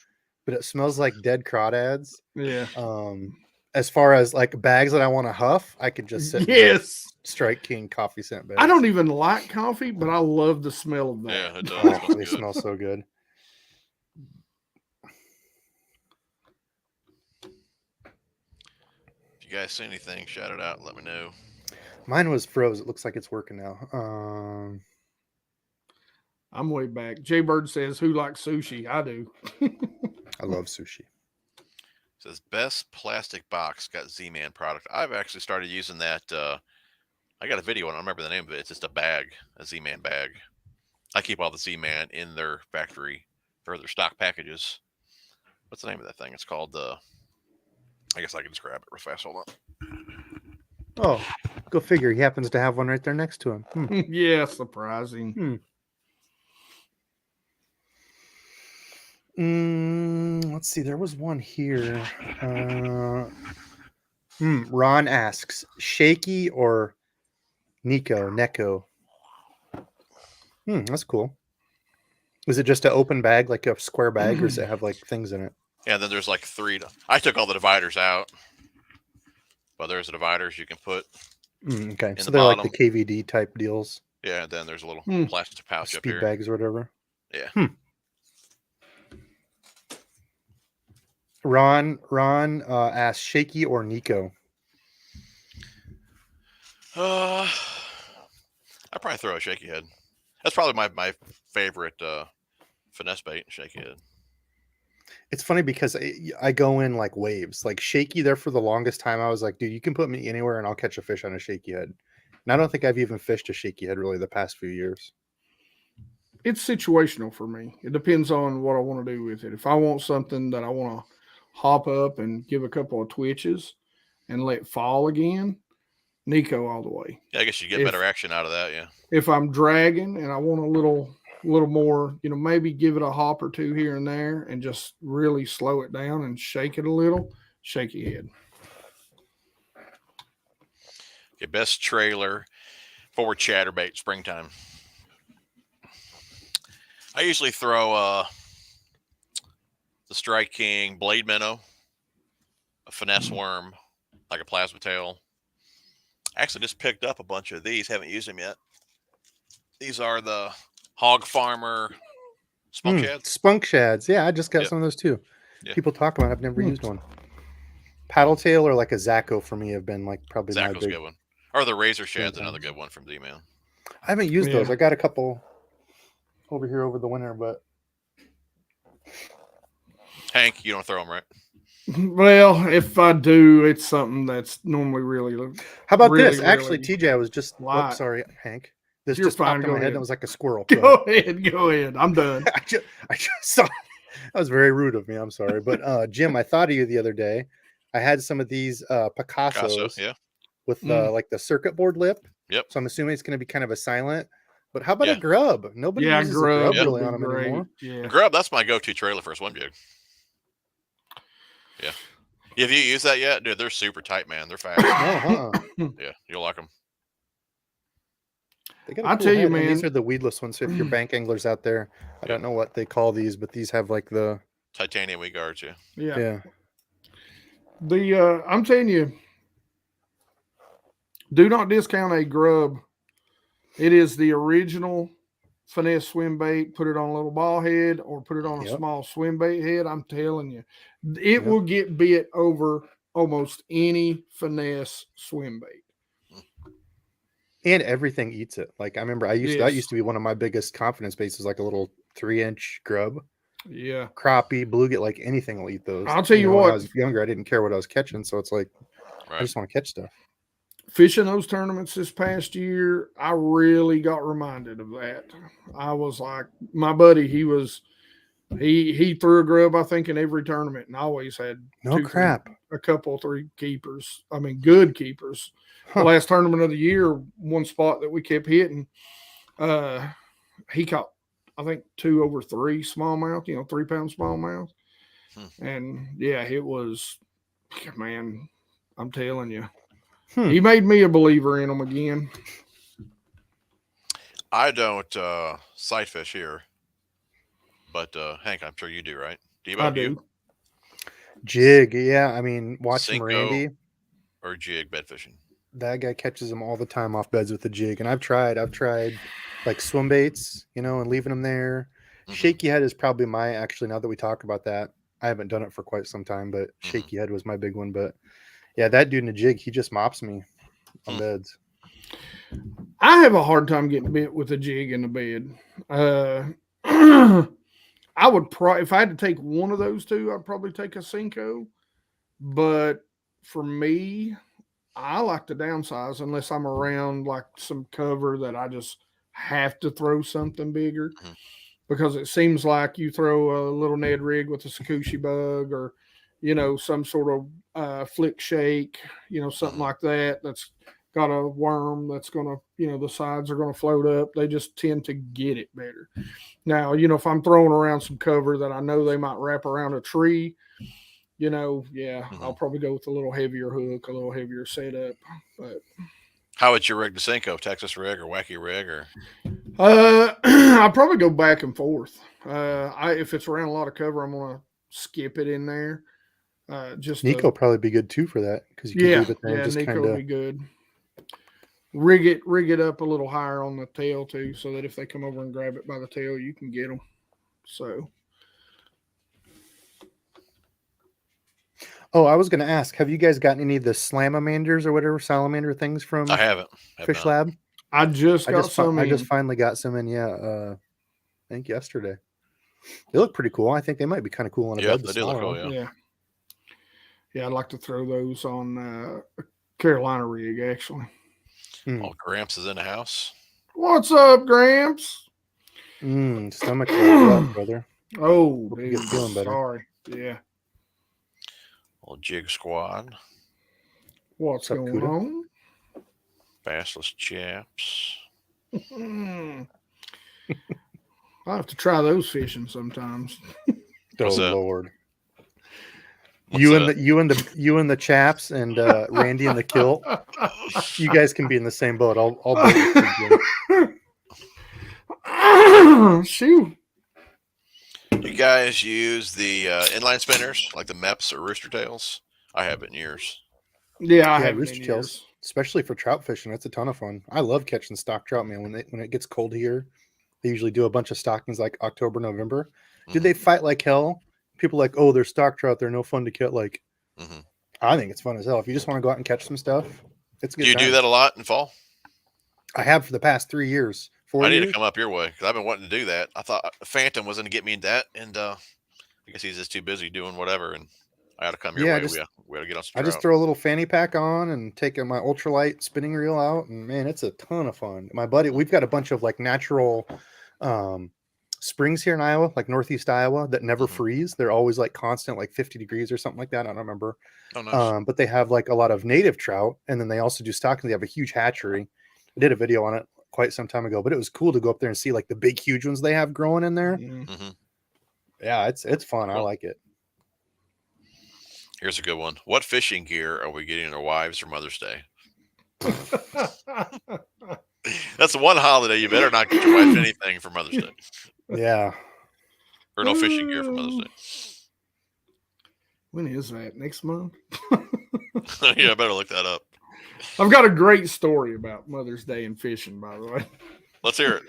but it smells like dead crawdads. Yeah. As far as like bags that I want to huff, I could just sit. Strike King coffee scent bags. I don't even like coffee, but I love the smell of that. Yeah, it does. They smell so good. If you guys see anything, shout it out and let me know. Mine was froze. It looks like it's working now. I'm way back. Jay Bird says, who likes sushi? I do. I love sushi. It says best plastic box got Z-Man product. I've actually started using that. I got a video. I don't remember the name of it. It's just a bag, a Z-Man bag. I keep all the Z-Man in their factory or their stock packages. What's the name of that thing? It's called I guess I can just grab it real fast. Hold on. Oh, go figure. He happens to have one right there next to him. Yeah, surprising. let's see. There was one here. Ron asks, Shaky or neko? That's cool. Is it just an open bag, like a square bag, or does it have like things in it? Yeah, then there's like 3. I took all the dividers out, but there's the dividers you can put. Okay, so they're like the KVD type deals. Yeah, and then there's a little plastic pouch up here. Speed bags or whatever. Yeah. Ron asks, Shaky or neko? I'd probably throw a shaky head. That's probably my favorite finesse bait, shaky head. It's funny because I go in like waves. Like shaky there for the longest time, I was like, dude, you can put me anywhere and I'll catch a fish on a shaky head. And I don't think I've even fished a shaky head really the past few years. It's situational for me. It depends on what I want to do with it. If I want something that I want to hop up and give a couple of twitches and let fall again, neko all the way. Yeah, I guess you get better action out of that. Yeah. If I'm dragging and I want a little more, maybe give it a hop or two here and there and just really slow it down and shake it a little, shaky head. Okay, best trailer for chatterbait springtime. I usually throw the Strike King blade minnow, a finesse worm, like a plasma tail. I actually just picked up a bunch of these. Haven't used them yet. These are the Hog Farmer spunk shads. Spunk shads. Yeah, I just got some of those too. Yeah. People talk about it. I've never used one. Paddle tail or like a Zacco for me have been like probably Zacco's my big... a good one. Or the Razor Shad's another good one from D-Man. I haven't used those. I got a couple over here over the winter, but... Hank, you don't throw them, right? Well, if I do, it's something that's normally really... How about this? Actually, TJ, I was just... Oh, sorry, Hank. This You're just fine. popped in my head and it was like a squirrel. Go ahead. I'm done. I just saw... That was very rude of me. I'm sorry. But Jim, I thought of you the other day. I had some of these Picassos with like the circuit board lip. Yep. So I'm assuming it's going to be kind of a silent. But how about a grub? Nobody uses grub a grub really on them anymore. Yeah. Grub, that's my go-to trailer for a swim jig. Yeah. Have you used that yet? Dude, they're super tight, man. They're fast. Yeah, you'll like them. I'll tell you, man. These are the weedless ones. So if you're bank anglers out there, I don't know what they call these, but these have like the... titanium weed guards, Yeah. I'm telling you, do not discount a grub. It is the original finesse swim bait. Put it on a little ball head or put it on a small swim bait head. I'm telling you, it will get bit over almost any finesse swim bait. And everything eats it. Like I remember that used to be one of my biggest confidence bases, like a little 3-inch grub. Yeah. Crappie, bluegill, like anything will eat those. I'll tell you what. When I was younger, I didn't care what I was catching. So it's like, I just want to catch stuff. Fishing those tournaments this past year, I really got reminded of that. I was like, my buddy, he threw a grub, I think, in every tournament and always had a couple, 3 keepers. I mean, good keepers. The last tournament of the year, one spot that we kept hitting, he caught, I think, 2 over 3 smallmouth, 3-pound smallmouth. And yeah, it was, man, I'm telling you, he made me a believer in them again. I don't sight fish here, but Hank, I'm sure you do, right? Debo, I do. Jig, yeah. I mean, watching Cinco Randy or jig bed fishing. That guy catches them all the time off beds with the jig, and I've tried like swim baits, and leaving them there. Shaky head is probably actually, now that we talk about that, I haven't done it for quite some time, but shaky head was my big one. But yeah, that dude in the jig, he just mops me on beds. I have a hard time getting bit with a jig in the bed. I would if I had to take one of those two, I'd probably take a Cinco. But for me, I like to downsize unless I'm around like some cover that I just have to throw something bigger. Because it seems like you throw a little Ned rig with a Sakushi bug or, some sort of flick shake, something like that. That's got a worm that's going to, the sides are going to float up. They just tend to get it better. Now, if I'm throwing around some cover that I know they might wrap around a tree, I'll probably go with a little heavier hook, a little heavier setup. But how would your rig to Senko? Texas rig or wacky rig or? I'll probably go back and forth. If it's around a lot of cover, I'm gonna skip it in there. Just neko probably be good too for that because you can leave it there and just neko would be good. Rig it up a little higher on the tail too, so that if they come over and grab it by the tail, you can get them. So. Oh, I was going to ask, have you guys gotten any of the Salamanders or whatever salamander things from? I haven't. Fish Lab. I just finally got some in. Yeah, I think yesterday. They look pretty cool. I think they might be kind of cool on a bed. They do look cool. Yeah. I'd like to throw those on a Carolina rig actually. Oh, Gramps is in the house. What's up, Gramps? Stomach bug, brother. Oh, dude, feeling better. Sorry. Yeah. Little jig squad. What's going on? Bassless chaps. I have to try those fishing sometimes. Oh Lord. You and the chaps and Randy and the kilt. You guys can be in the same boat. I'll Shoot. You guys use the inline spinners like the Meps or Rooster Tails? I haven't in years. Yeah, I have Rooster Tails, especially for trout fishing. That's a ton of fun. I love catching stock trout, man. When it gets cold here, they usually do a bunch of stockings like October, November. Did they fight like hell? People like, oh, they're stock trout. They're no fun to catch. Like, I think it's fun as hell. If you just want to go out and catch some stuff, it's good. Do you do that a lot in fall? I have for the past 3 years. I need to come up your way because I've been wanting to do that. I thought Phantom was going to get me in that, and I guess he's just too busy doing whatever, and I got to come your way. We got to get on some trout. I just throw a little fanny pack on and take my ultralight spinning reel out, and man, it's a ton of fun. My buddy, we've got a bunch of like natural springs here in Iowa, like northeast Iowa, that never freeze. They're always like constant, like 50 degrees or something like that. I don't remember. Oh, nice. But they have like a lot of native trout, and then they also do stockings. They have a huge hatchery. I did a video on it quite some time ago, but it was cool to go up there and see like the big, huge ones they have growing in there. Yeah, it's fun. I like it. Here's a good one. What fishing gear are we getting our wives for Mother's Day? That's the one holiday you better not get your wife anything for Mother's Day. Yeah. Or no fishing gear for Mother's Day. When is that? Next month? Yeah, I better look that up. I've got a great story about Mother's Day and fishing, by the way. Let's hear it.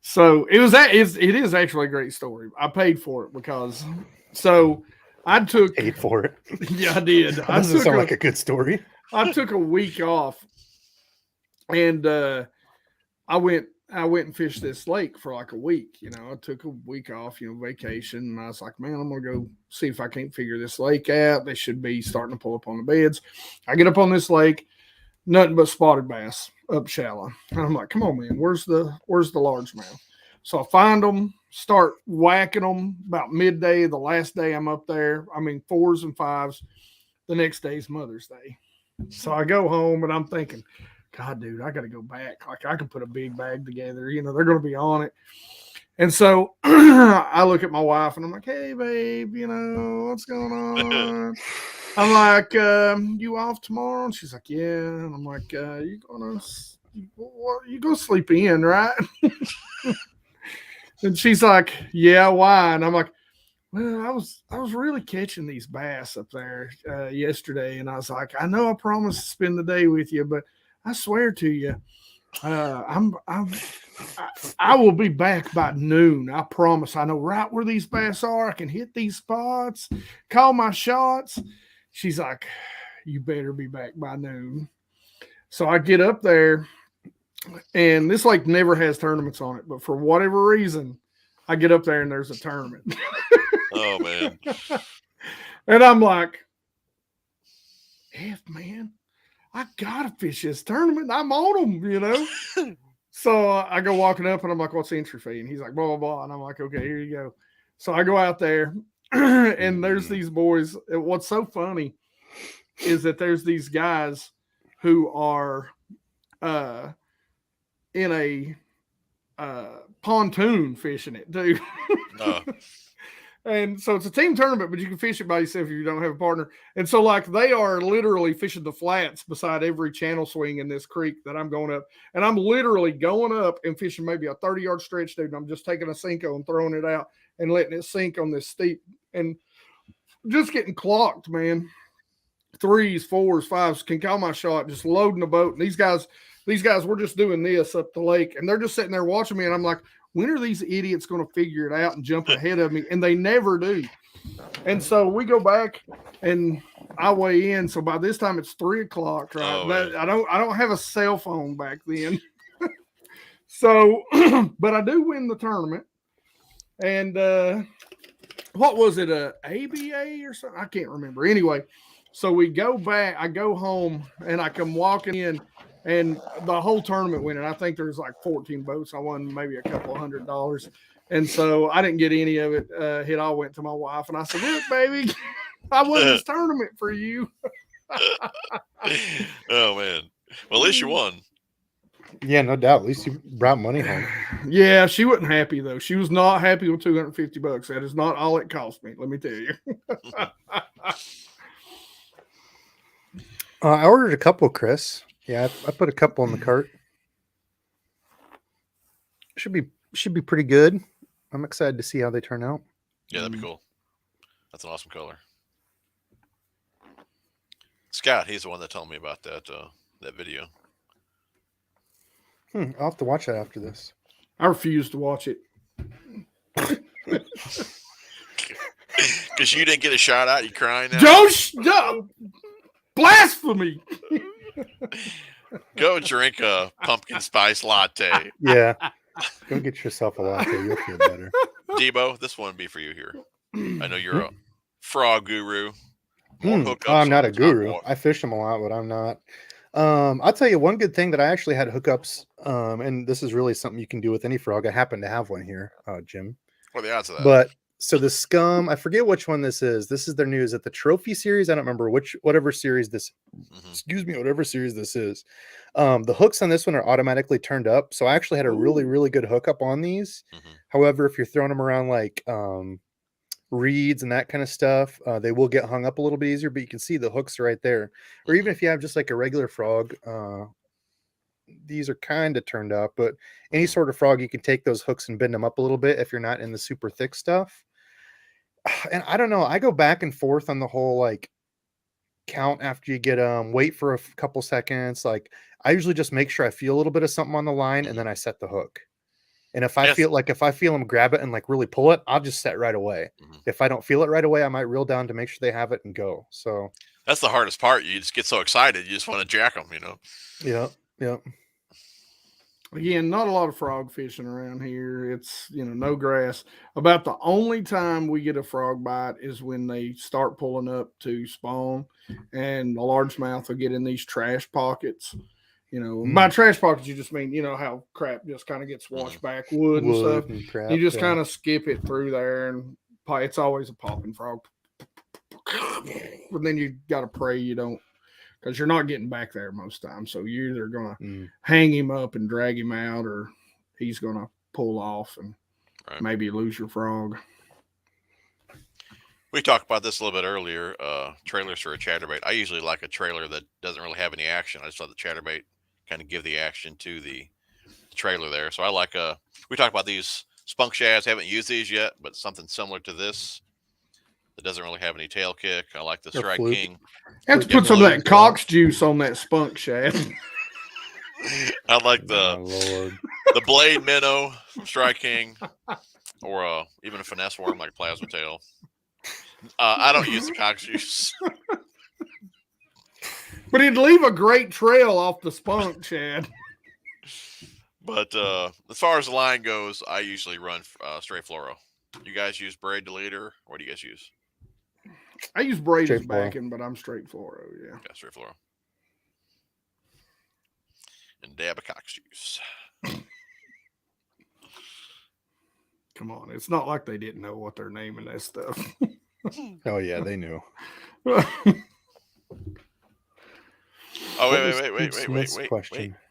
So it is actually a great story. I paid for it because I took paid for it. Yeah, I did. That doesn't sound like a good story. I took a week off, and I went and fished this lake for like a week. I took a week off, vacation, and I was like, man, I'm gonna go see if I can't figure this lake out. They should be starting to pull up on the beds. I get up on this lake, nothing but spotted bass up shallow, and I'm like, come on, man, where's the largemouth? So I find them, start whacking them about midday. The last day I'm up there, 4s and 5s. The next day's Mother's Day. So I go home and I'm thinking, God, dude, I got to go back. Like, I can put a big bag together. They're going to be on it. And so I look at my wife and I'm like, hey, babe, what's going on? I'm like, you off tomorrow? And she's like, yeah. And I'm like, you going to sleep in, right? And she's like, yeah, why? And I'm like, well, I was really catching these bass up there yesterday. And I was like, I know I promised to spend the day with you, but I swear to you, I will be back by noon. I promise. I know right where these bass are. I can hit these spots, call my shots. She's like, you better be back by noon. So I get up there, and this lake never has tournaments on it, but for whatever reason, I get up there and there's a tournament. Oh, man. And I'm like, man, I got to fish this tournament. I'm on them, So I go walking up and I'm like, what's the entry fee? And he's like, blah, blah, blah. And I'm like, okay, here you go. So I go out there and there's these boys. What's so funny is that there's these guys who are in a pontoon fishing it too. And so it's a team tournament, but you can fish it by yourself if you don't have a partner. And so like they are literally fishing the flats beside every channel swing in this creek that I'm going up. And I'm literally going up and fishing maybe a 30-yard stretch, dude. And I'm just taking a Cinco and throwing it out and letting it sink on this steep and just getting clocked, man. 3s, 4s, 5s, can call my shot, just loading the boat. And these guys were just doing this up the lake. And they're just sitting there watching me. And I'm like, when are these idiots going to figure it out and jump ahead of me? And they never do. And so we go back and I weigh in. So by this time it's 3 o'clock, right? Oh, I don't have a cell phone back then. So, but I do win the tournament. And what was it? A ABA or something? I can't remember. Anyway, so we go back, I go home and I come walking in. And the whole tournament winning, I think there's like 14 boats. I won maybe a couple $100. And so I didn't get any of it. It all went to my wife. And I said, look, baby, I won this tournament for you. Oh, man. Well, at least you won. Yeah, no doubt. At least you brought money home. Yeah, she wasn't happy, though. She was not happy with $250. That is not all it cost me, let me tell you. I ordered a couple, Chris. Yeah, I put a couple in the cart. Should be pretty good. I'm excited to see how they turn out. Yeah, that'd be cool. That's an awesome color. Scott, he's the one that told me about that video. I'll have to watch that after this. I refuse to watch it. Because you didn't get a shot out, you crying now? Don't blasphemy. Go drink a pumpkin spice latte. Yeah. Go get yourself a latte. You'll feel better. Debo, this one would be for you here. I know you're a frog guru. I'm not a guru. I fish them a lot, but I'm not. I'll tell you one good thing that I actually had hookups, and this is really something you can do with any frog. I happen to have one here, Jim. What are the odds of that? But so the Scum, I forget which one this is. This is their news at the Trophy series. I don't remember whatever series this. Excuse me, whatever series this is. The hooks on this one are automatically turned up, so I actually had a really, really good hookup on these. However, if you're throwing them around like reeds and that kind of stuff, they will get hung up a little bit easier. But you can see the hooks right there. Or even if you have just like a regular frog, these are kind of turned up. But any sort of frog, you can take those hooks and bend them up a little bit if you're not in the super thick stuff. And I don't know, I go back and forth on the whole like count after you get wait for a couple seconds. Like I usually just make sure I feel a little bit of something on the line and then I set the hook. And if I feel them grab it and like really pull it, I'll just set right away. If I don't feel it right away, I might reel down to make sure they have it and go. So that's the hardest part. You just get so excited, you just want to jack them, you know. Yeah. Again, not a lot of frog fishing around here. It's, no grass. About the only time we get a frog bite is when they start pulling up to spawn and the largemouth will get in these trash pockets. By trash pockets, you just mean, how crap just kind of gets washed back, wood and stuff. And crap, you just kind of skip it through there and it's always a popping frog. But then you got to pray you don't. Because you're not getting back there most times. So you're either going to hang him up and drag him out or he's going to pull off and maybe lose your frog. We talked about this a little bit earlier, trailers for a chatterbait. I usually like a trailer that doesn't really have any action. I just let the chatterbait kind of give the action to the trailer there. So I like we talked about these spunk shads. Haven't used these yet, but something similar to this. It doesn't really have any tail kick. I like the Strike King. You have to put some of that Cox juice on that spunk shad. I like the blade minnow from Strike King, or even a finesse worm like Plasma Tail. I don't use the Cox juice, but it'd leave a great trail off the spunk shad. But as far as the line goes, I usually run straight fluoro. You guys use braid deleter? What do you guys use? I use braid as backing, but I'm straight fluoro. Yeah, straight fluoro. And dab of Cox juice. Come on, it's not like they didn't know what they're naming that stuff. Oh yeah, they knew. Oh,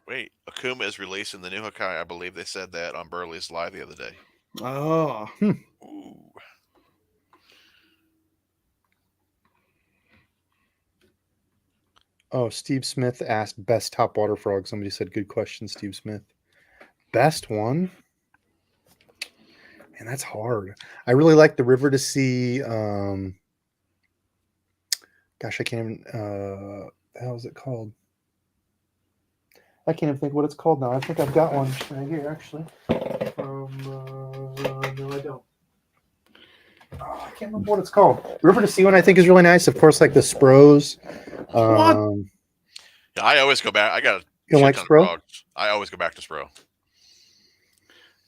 wait. Akuma is releasing the new Hakai. I believe they said that on Burley's live the other day. Oh. Ooh. Oh, Steve Smith asked best topwater frog. Somebody said, good question, Steve Smith. Best one? Man, that's hard. I really like the River to Sea. Gosh, I can't even. How is it called? I can't even think what it's called now. I think I've got one right here, actually. No, I don't. Oh, I can't remember what it's called. River to Sea one, I think, is really nice. Of course, like the Spros. Yeah, I always go back. I got you like Spro? I always go back to Spro.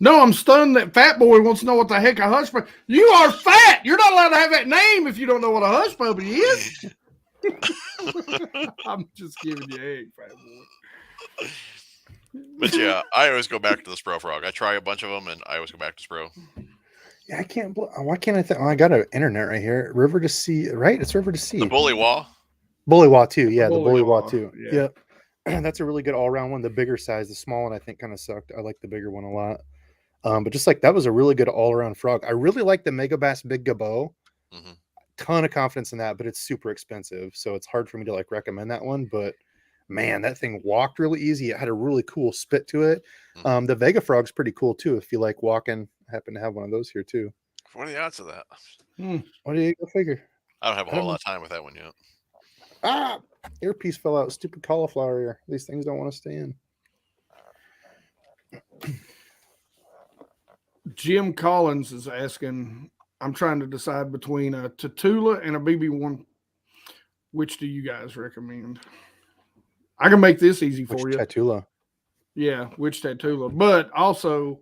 No, I'm stunned that Fat Boy wants to know what the heck a hush puppy. You are fat. You're not allowed to have that name if you don't know what a hush puppy is. I'm just giving you egg, Fat Boy. But yeah, I always go back to the Spro frog. I try a bunch of them, and I always go back to Spro. Yeah, I can't. Why can't I think? Oh, I got an internet right here. River to Sea, right? It's River to Sea. The Bullywah. Bullywah too. Yeah, the Bullywah too. Yeah. That's a really good all-around one. The bigger size, the small one, I think kind of sucked. I like the bigger one a lot. But just like that was a really good all-around frog. I really like the Mega Bass Big Gabo. Mm-hmm. Ton of confidence in that, but it's super expensive, so it's hard for me to like recommend that one. But man, that thing walked really easy. It had a really cool spit to it. Mm-hmm. The Vega frog's pretty cool too. If you like walking, I happen to have one of those here too. What are the odds of that? What do you go figure? I don't have a whole lot of time with that one yet. Ah, earpiece fell out. Stupid cauliflower ear. These things don't want to stay in. Jim Collins is asking, I'm trying to decide between a Tatula and a BB1. Which do you guys recommend? I can make this easy for you. Tatula? Yeah, which Tatula. But also,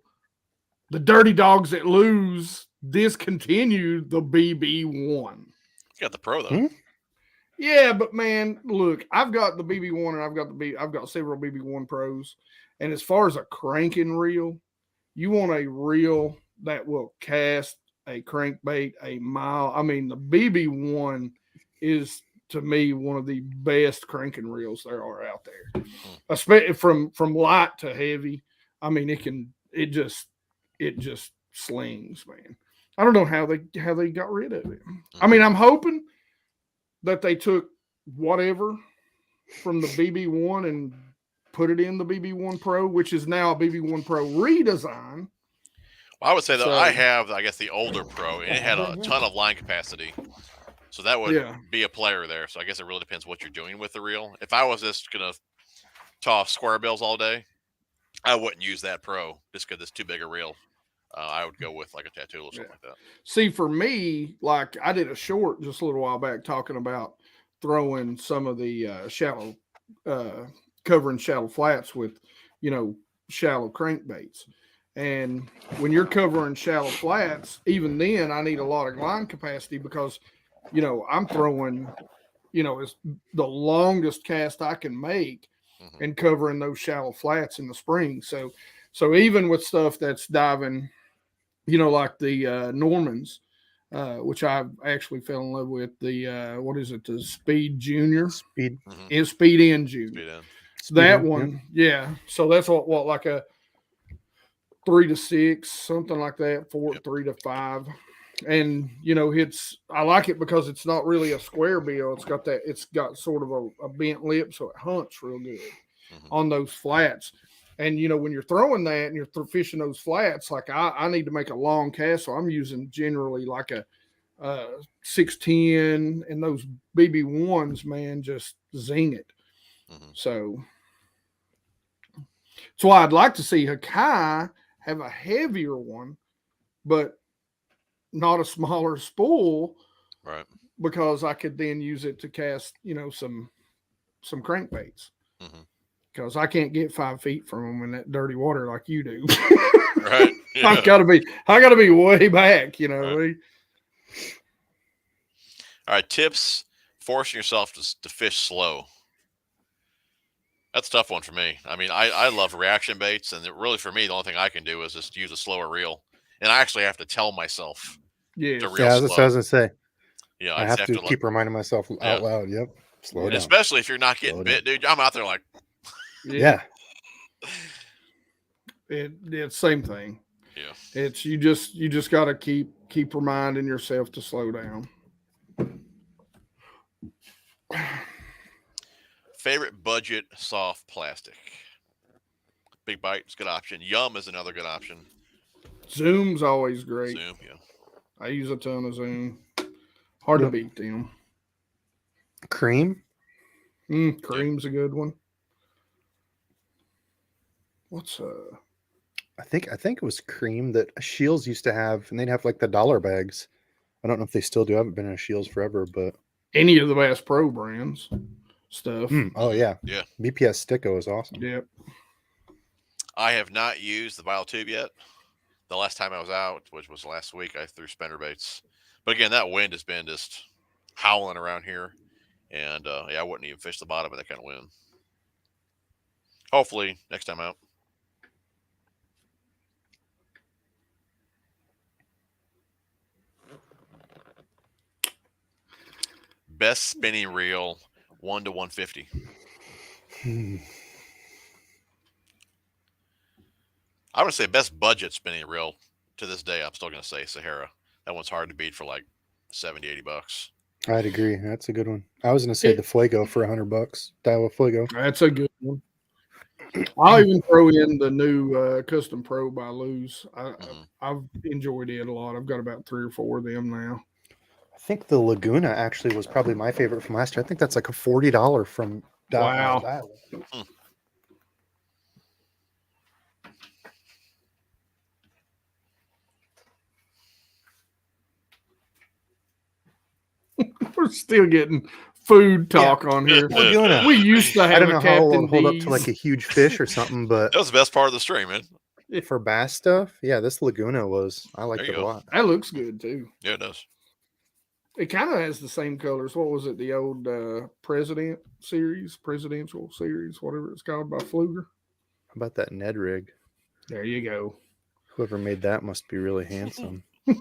the dirty dogs that lose discontinued the BB1. You got the Pro, though. Yeah, but man, look, I've got the BB1 and I've got several BB1 Pros. And as far as a cranking reel, you want a reel that will cast a crankbait a mile. I mean, the BB1 is, to me, one of the best cranking reels there are out there. Especially from light to heavy. I mean, it just slings, man. I don't know how they got rid of it. I mean, I'm hoping that they took whatever from the BB1 and put it in the BB1 Pro, which is now a BB1 Pro redesign. Well, I would say that I have, I guess, the older Pro, and it had a ton of line capacity. So that would be a player there. So I guess it really depends what you're doing with the reel. If I was just going to toss square bills all day, I wouldn't use that Pro just because it's too big a reel. I would go with like a Tattoo or something like that. See, for me, like I did a short just a little while back talking about throwing some of the shallow, covering shallow flats with, shallow crankbaits. And when you're covering shallow flats, even then I need a lot of line capacity because, I'm throwing, it's the longest cast I can make and covering those shallow flats in the spring. So even with stuff that's diving, like the Normans, which I actually fell in love with, the what is it, the Speed Junior? Speed N Junior. That one, yeah. So that's what like a 3 to 6, something like that, 3 to 5. And I like it because it's not really a square bill. It's got sort of a bent lip, so it hunts real good on those flats. And when you're throwing that and you're fishing those flats, like I need to make a long cast, so I'm using generally like a 610, and those BB1s, man, just zing it. So that's why I'd like to see Hakai have a heavier one, but not a smaller spool, right? Because I could then use it to cast, some crankbaits. Because I can't get 5 feet from them in that dirty water like you do. Right? Yeah. I gotta be way back, Right. All right, tips: forcing yourself to fish slow. That's a tough one for me. I mean, I love reaction baits, and really for me, the only thing I can do is just use a slower reel, and I actually have to tell myself to reel slow. That's what I was gonna say. Yeah, I have to keep reminding myself out loud. Yep. Slow down. Especially if you're not getting bit, dude. I'm out there like, yeah. It's same thing. Yeah. It's you just got to keep reminding yourself to slow down. Favorite budget soft plastic? Big Bite is a good option. Yum is another good option. Zoom's always great. Zoom, yeah. I use a ton of Zoom. Hard to beat them. Cream? Cream's a good one. What's I think it was Cream that Shields used to have, and they'd have like the dollar bags. I don't know if they still do. I haven't been in a Shields forever, but any of the Bass Pro brands stuff. Oh yeah. Yeah. BPS Sticko is awesome. Yep. I have not used the Bio Tube yet. The last time I was out, which was last week, I threw spinnerbaits. But again, that wind has been just howling around here. And yeah, I wouldn't even fish the bottom of that kind of wind. Hopefully, next time out. Best spinning reel, 1 to 150. I would say best budget spinning reel to this day. I'm still going to say Sahara. That one's hard to beat for like $70-$80. I'd agree. That's a good one. I was going to say the Fuego for $100. Daiwa Fuego. That's a good one. I'll even throw in the new Custom Pro by Luz. I've enjoyed it a lot. I've got about 3 or 4 of them now. I think the Laguna actually was probably my favorite from last year. I think that's like a $40 from Wow. We're still getting food talk on here. Laguna. We used to have I don't know how it'll hold up D's. to like a huge fish or something, but that was the best part of the stream, man. For bass stuff, yeah, this Laguna was. I liked it a lot. That looks good too. Yeah, it does. It kind of has the same colors. What was it? The old presidential series, whatever it's called by Fluger. How about that Ned rig? There you go. Whoever made that must be really handsome. We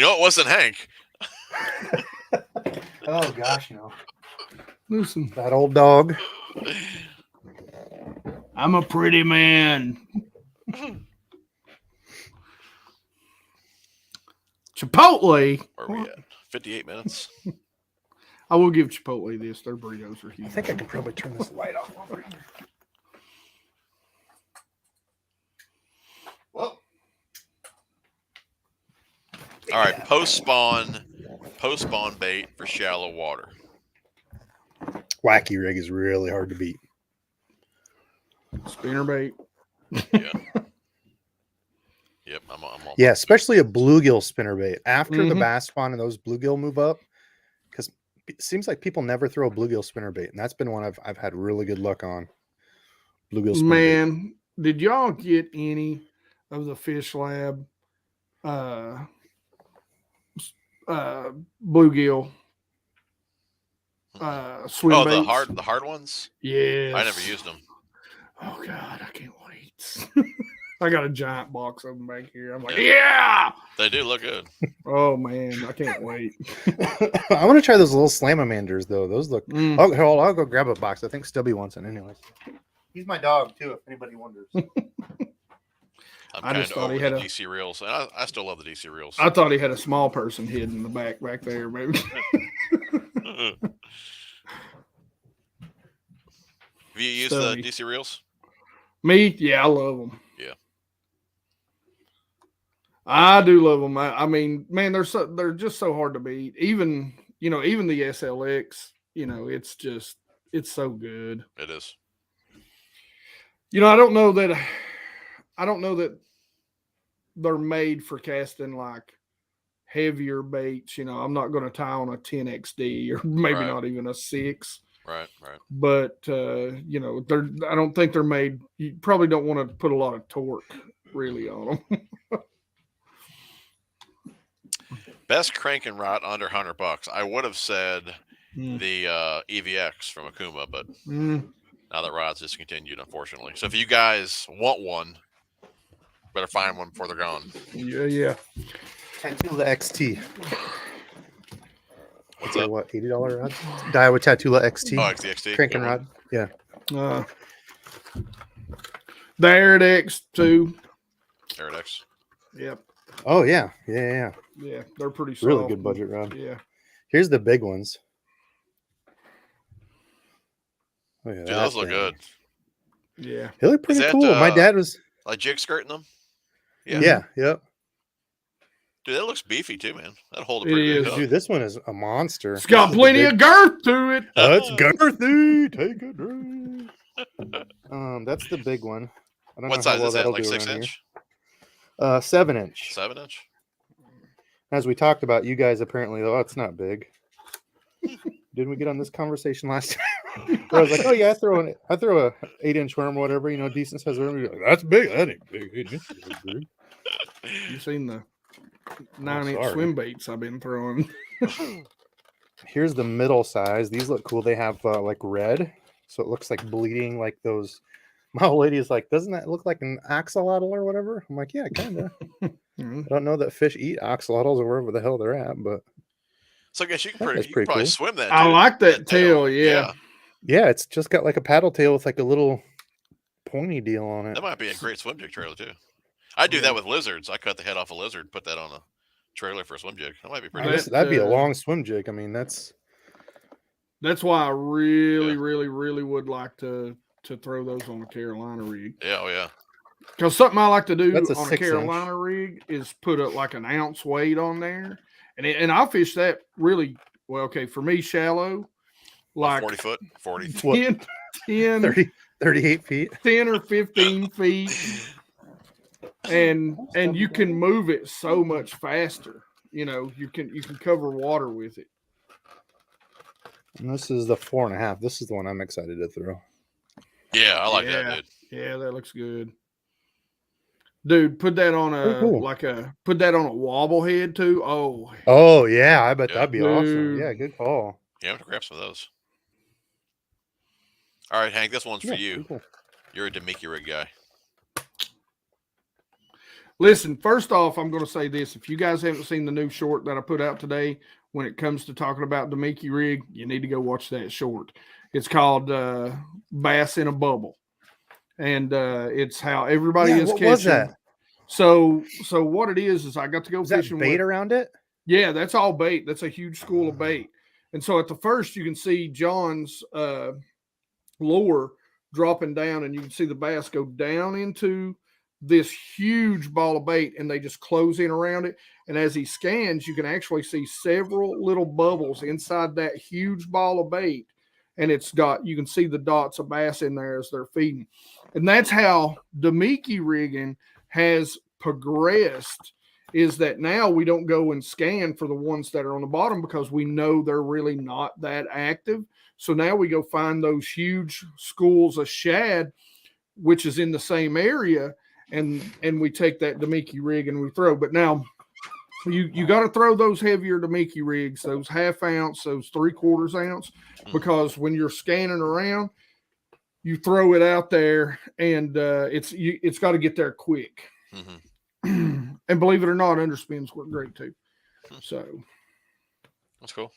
know it wasn't Hank. Oh gosh, no. Listen, that old dog. I'm a pretty man. Chipotle. Where are we at? 58 minutes. I will give Chipotle this. Their burritos are huge. I think I can probably turn this light off over here. Well. All right, post spawn bait for shallow water. Wacky rig is really hard to beat. Spinnerbait. Yeah. Yep, I'm on. Yeah, especially a bluegill spinnerbait. After the bass spawn and those bluegill move up, because it seems like people never throw a bluegill spinnerbait, and that's been one I've had really good luck on. Bluegill spinnerbait. Man, did y'all get any of the Fish Lab bluegill swim Oh, baits? the hard ones? Yeah. I never used them. Oh God, I can't wait. I got a giant box of them back here. I'm like, yeah. They do look good. Oh man, I can't wait. I want to try those little Salamanders though. Those look. I'll go grab a box. I think Stubby wants it anyways. He's my dog too, if anybody wonders. I'm kind of over the DC reels, and I still love the DC reels. I thought he had a small person hidden in the back there, maybe. Have you used the DC reels? Me? Yeah, I love them. Yeah. I do love them. I mean, man, they're just so hard to beat. Even the SLX, it's so good. It is. I don't know that they're made for casting like heavier baits. I'm not going to tie on a 10XD or maybe not even a 6. Right. But I don't think they're made. You probably don't want to put a lot of torque really on them. Best cranking rod under $100. I would have said the EVX from Akuma, but now that rod's discontinued, unfortunately. So if you guys want one, better find one before they're gone. Yeah. Until the XT. What's that? What, $80 rod? Daiwa Tatula XT. Oh, XT. Cranking rod. Yeah. The Aradex too. Aradex. Yep. Oh yeah. Yeah. Yeah, they're pretty soft. Really good budget rod. Yeah. Here's the big ones. Oh, yeah, those look good. Yeah. They look pretty cool. My dad was like jig skirting them. Yeah. Yep. Dude, that looks beefy too, man. That hold a pretty good. Dude, this one is a monster. It's got plenty of girth to it. That's girthy. Take a drink. That's the big one. I don't what know size how well is that? that'll Like do 6 around inch? Here. 7 inch. 7 inch. As we talked about, you guys apparently, oh, it's not big. Didn't we get on this conversation last time? Where I was like, oh yeah, I throw a 8-inch worm or whatever, decent size worm. You're like, that's big. That ain't big. 8 inches is big. You've seen the 9-inch swim baits I've been throwing. Here's the middle size. These look cool. They have like red, so it looks like bleeding, like those. My old lady is like, doesn't that look like an axolotl or whatever? I'm like, yeah, kind of. I don't know that fish eat axolotls or wherever the hell they're at, but so I guess you can probably cool. swim that. I like that tail. Yeah. Yeah, it's just got like a paddle tail with like a little pointy deal on it. That might be a great swim jig trailer too. I do that with lizards. I cut the head off a lizard, put that on a trailer for a swim jig. That might be pretty good. That'd be a long swim jig. I mean, that's why I really would like to throw those on a Carolina rig. Yeah, oh yeah. Because something I like to do on a 6 Carolina rig is put like an ounce weight on there. And I'll fish that really well. Okay, for me, shallow, like 40 foot, 40, 10 30, 38 feet, 10 or 15 feet, and you can move it so much faster. You can cover water with it. And this is the 4.5. This is the one I'm excited to throw. Yeah, I like that, dude. Yeah, that looks good. Dude, put that on a wobble head too. Oh yeah, I bet that'd be awesome. Yeah, good call. Yeah, I'm gonna grab some of those. All right, Hank, this one's for you. Cool. You're a Damiki rig guy. Listen, first off, I'm going to say this. If you guys haven't seen the new short that I put out today, when it comes to talking about Damiki rig, you need to go watch that short. It's called Bass in a Bubble. And it's how everybody is catching. What was that? So what it is I got to go fishing. Is that bait around it? Yeah, that's all bait. That's a huge school of bait. And so at the first, you can see John's lure dropping down, and you can see the bass go down into this huge ball of bait, and they just close in around it. And as he scans, you can actually see several little bubbles inside that huge ball of bait. And you can see the dots of bass in there as they're feeding. And that's how Damiki rigging has progressed, is that now we don't go and scan for the ones that are on the bottom because we know they're really not that active. So now we go find those huge schools of shad, which is in the same area, and we take that Damiki rig and we throw. But now you got to throw those heavier Damiki rigs, those 1/2 ounce, those 3/4 ounce, because when you're scanning around, you throw it out there, and it's got to get there quick. Mm-hmm. And believe it or not, underspins work great too. So that's cool.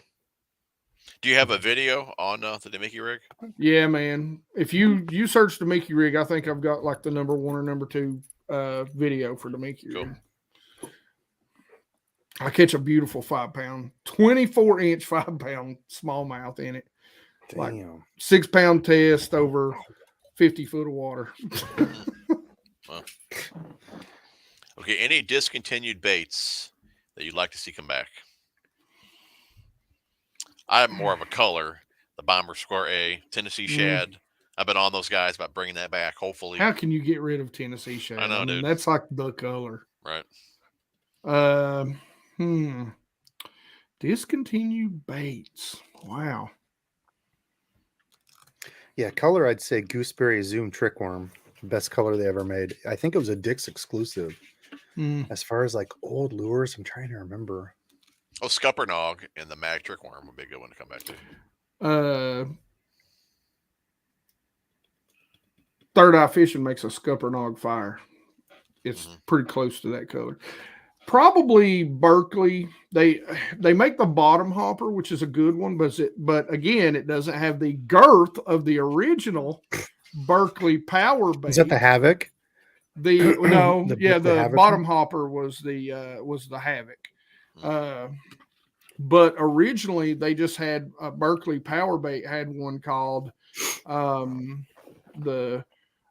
Do you have a video on the Damiki rig? Yeah, man. If you search Damiki rig, I think I've got like the number 1 or number 2 video for Damiki rig. I catch a beautiful 5-pound, 24-inch 5-pound smallmouth in it. Damn. Like 6-pound test over 50 foot of water. Well. Okay, any discontinued baits that you'd like to see come back? I'm more of a color, the Bomber Square A, Tennessee Shad. I've been on those guys about bringing that back, hopefully. How can you get rid of Tennessee Shad? I know, dude. That's like the color. Right. Discontinued baits. Wow. Yeah, color, I'd say Gooseberry Zoom Trickworm. Best color they ever made. I think it was a Dick's exclusive. As far as like old lures, I'm trying to remember. Oh, Scuppernog and the Mag Trickworm would be a good one to come back to. Third Eye Fishing makes a Scuppernog fire. It's pretty close to that color. Probably Berkeley. They make the bottom hopper, which is a good one, but again, it doesn't have the girth of the original Berkeley power bait. Is that the Havoc? The Havoc bottom one? hopper was the Havoc. But originally they just had a Berkeley power bait had one called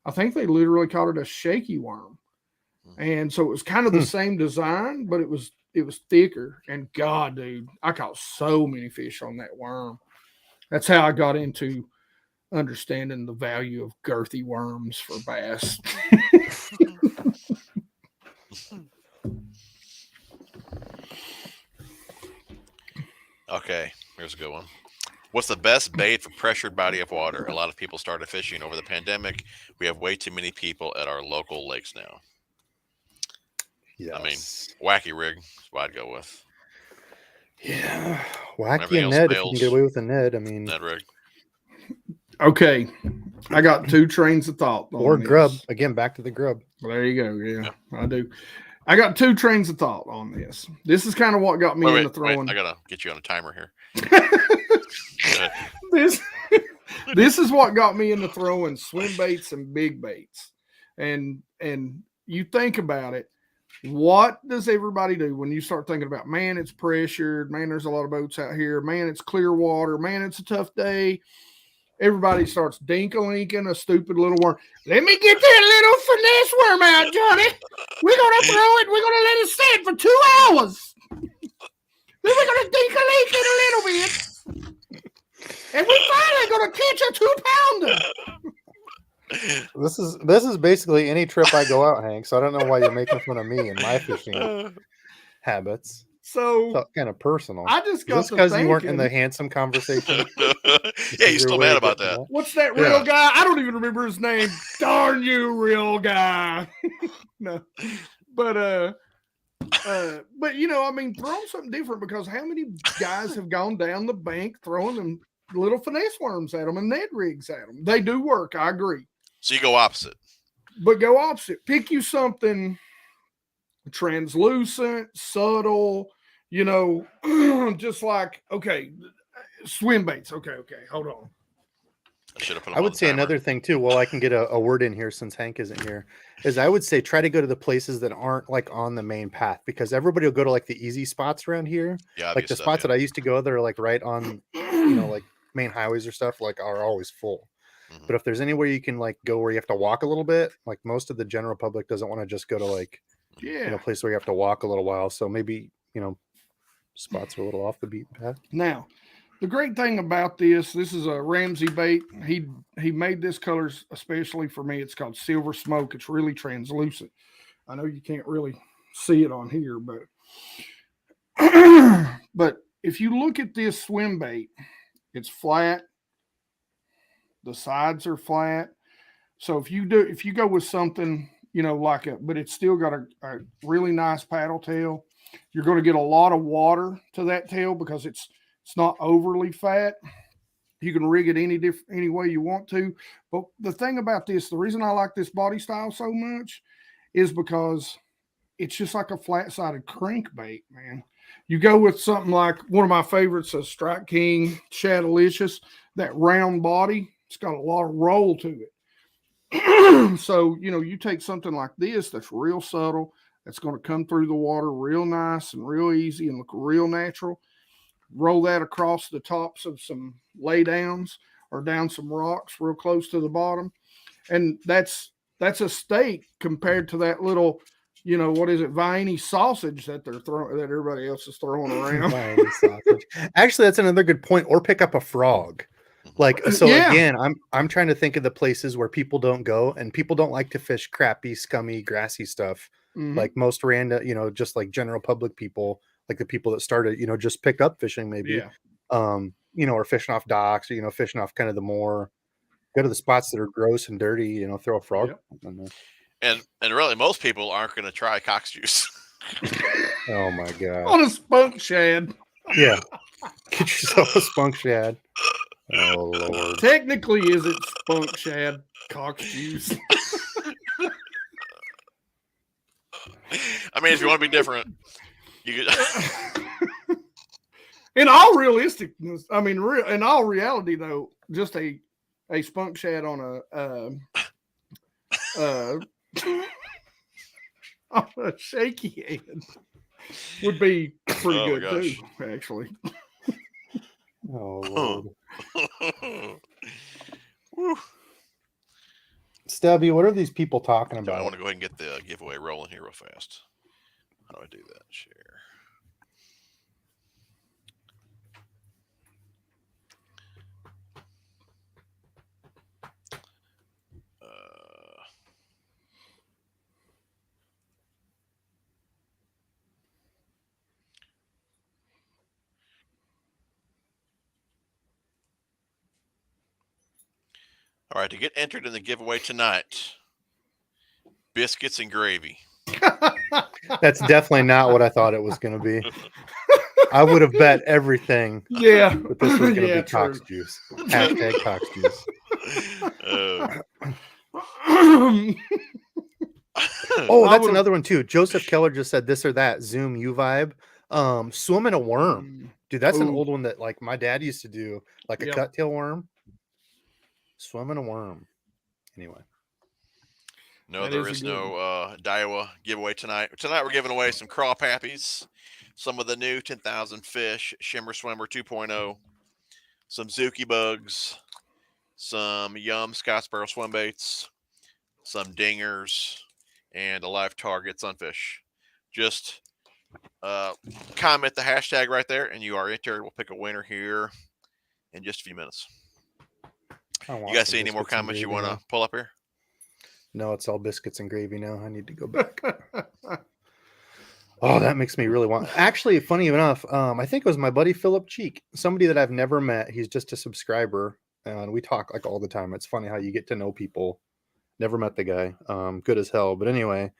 I think they literally called it a Shaky worm. And so it was kind of the same design, but it was thicker. And God, dude, I caught so many fish on that worm. That's how I got into understanding the value of girthy worms for bass. Okay, here's a good one. What's the best bait for pressured body of water? A lot of people started fishing over the pandemic. We have way too many people at our local lakes now. Yes. I mean, wacky rig is what I'd go with. Yeah, wacky and Ned. If you can get away with a Ned, I mean, Ned rig. Okay, I got two trains of thought. Or grub. Again, back to the grub. Well, there you go. Yeah, I do. I got two trains of thought on this. This is kind of what got me into throwing. I gotta get you on a timer here. This is what got me into throwing swim baits and big baits. And you think about it, what does everybody do when you start thinking about, man, it's pressured, man, there's a lot of boats out here, man, it's clear water, man, it's a tough day. Everybody starts dink-a-linking a stupid little worm. Let me get that little finesse worm out, Johnny. We're going to throw it. We're going to let it sit for 2 hours. Then we're going to dink-a-link it a little bit. And we're finally going to catch a 2-pounder. This is basically any trip I go out, Hank. So I don't know why you're making fun of me and my fishing habits. So felt kind of personal. I just got because you weren't in the handsome conversation. Yeah, you're still mad about that. What's that real guy? I don't even remember his name. Darn you, real guy. No, but you know, I mean, throw something different, because how many guys have gone down the bank throwing them little finesse worms at them and Ned rigs at them? They do work. I agree. So you go opposite. But go opposite. Pick you something translucent, subtle, you know, just like, okay, swim baits. Okay, hold on. I would say another thing too, well, I can get a word in here since Hank isn't here, is I would say try to go to the places that aren't like on the main path, because everybody will go to like the easy spots around here. Yeah, like the spots that I used to go that are like right on, you know, like main highways or stuff, like are always full. But if there's anywhere you can like go where you have to walk a little bit, like most of the general public doesn't want to just go to like, you know, place where you have to walk a little while. So maybe, you know, spots are a little off the beaten path. Now, the great thing about this is a Ramsey bait. He made this color especially for me. It's called Silver Smoke. It's really translucent. I know you can't really see it on here, but if you look at this swim bait, it's flat. The sides are flat. So if you go with something, you know, like but it's still got a really nice paddle tail, you're going to get a lot of water to that tail because it's not overly fat. You can rig it any way you want to. But the thing about this, the reason I like this body style so much is because it's just like a flat-sided crankbait, man. You go with something like one of my favorites, a Strike King Chatterlicious, that round body, it's got a lot of roll to it. So, you know, you take something like this that's real subtle, that's going to come through the water real nice and real easy and look real natural. Roll that across the tops of some laydowns or down some rocks real close to the bottom. And that's a steak compared to that little, you know, what is it, Viney sausage that they're throwing, that everybody else is throwing around. Viney sausage. Actually, that's another good point. Or pick up a frog. Like, so again, I'm trying to think of the places where people don't go, and people don't like to fish crappy, scummy, grassy stuff. Like most random, you know, just like general public people, like the people that started, you know, just picked up fishing maybe, you know, or fishing off docks, or, you know, fishing off kind of the more, go to the spots that are gross and dirty, you know, throw a frog on there. And really, most people aren't going to try Cox juice. Oh my God. On a spunk shad. Yeah. Get yourself a spunk shad. Oh Lord. Technically, is it spunk shad Cox juice? I mean, if you want to be different. You could... In all realisticness, I mean, in all reality, though, just a spunk shad on a shaky head would be pretty good too, actually. Oh, Lord. Stubby, what are these people talking about? I want to go ahead and get the giveaway rolling here real fast. How do I do that? Share. All right, to get entered in the giveaway tonight, biscuits and gravy. That's definitely not what I thought it was going to be. I would have bet everything. Yeah, but this was going to be Cox Juice. Hashtag Cox Juice. Oh, that's another one too. Joseph Keller just said this or that. Zoom U vibe. Swimming a worm, dude. That's an old one that like my dad used to do, like a cut-tail worm. Swimming a worm. Anyway. No, there is no Daiwa giveaway tonight. Tonight we're giving away some craw pappies, some of the new 10,000 fish Shimmer Swimmer 2.0, some Zuki bugs, some Yum Sky Sparrow swim baits, some dingers, and a live target sunfish. Just comment the hashtag right there, and you are entered. We'll pick a winner here in just a few minutes. You guys see any more comments you want to pull up here? No, it's all biscuits and gravy now. I need to go back. Oh, that makes me really want. Actually, funny enough, I think it was my buddy Philip Cheek, somebody that I've never met. He's just a subscriber, and we talk like all the time. It's funny how you get to know people. Never met the guy. Good as hell. But anyway,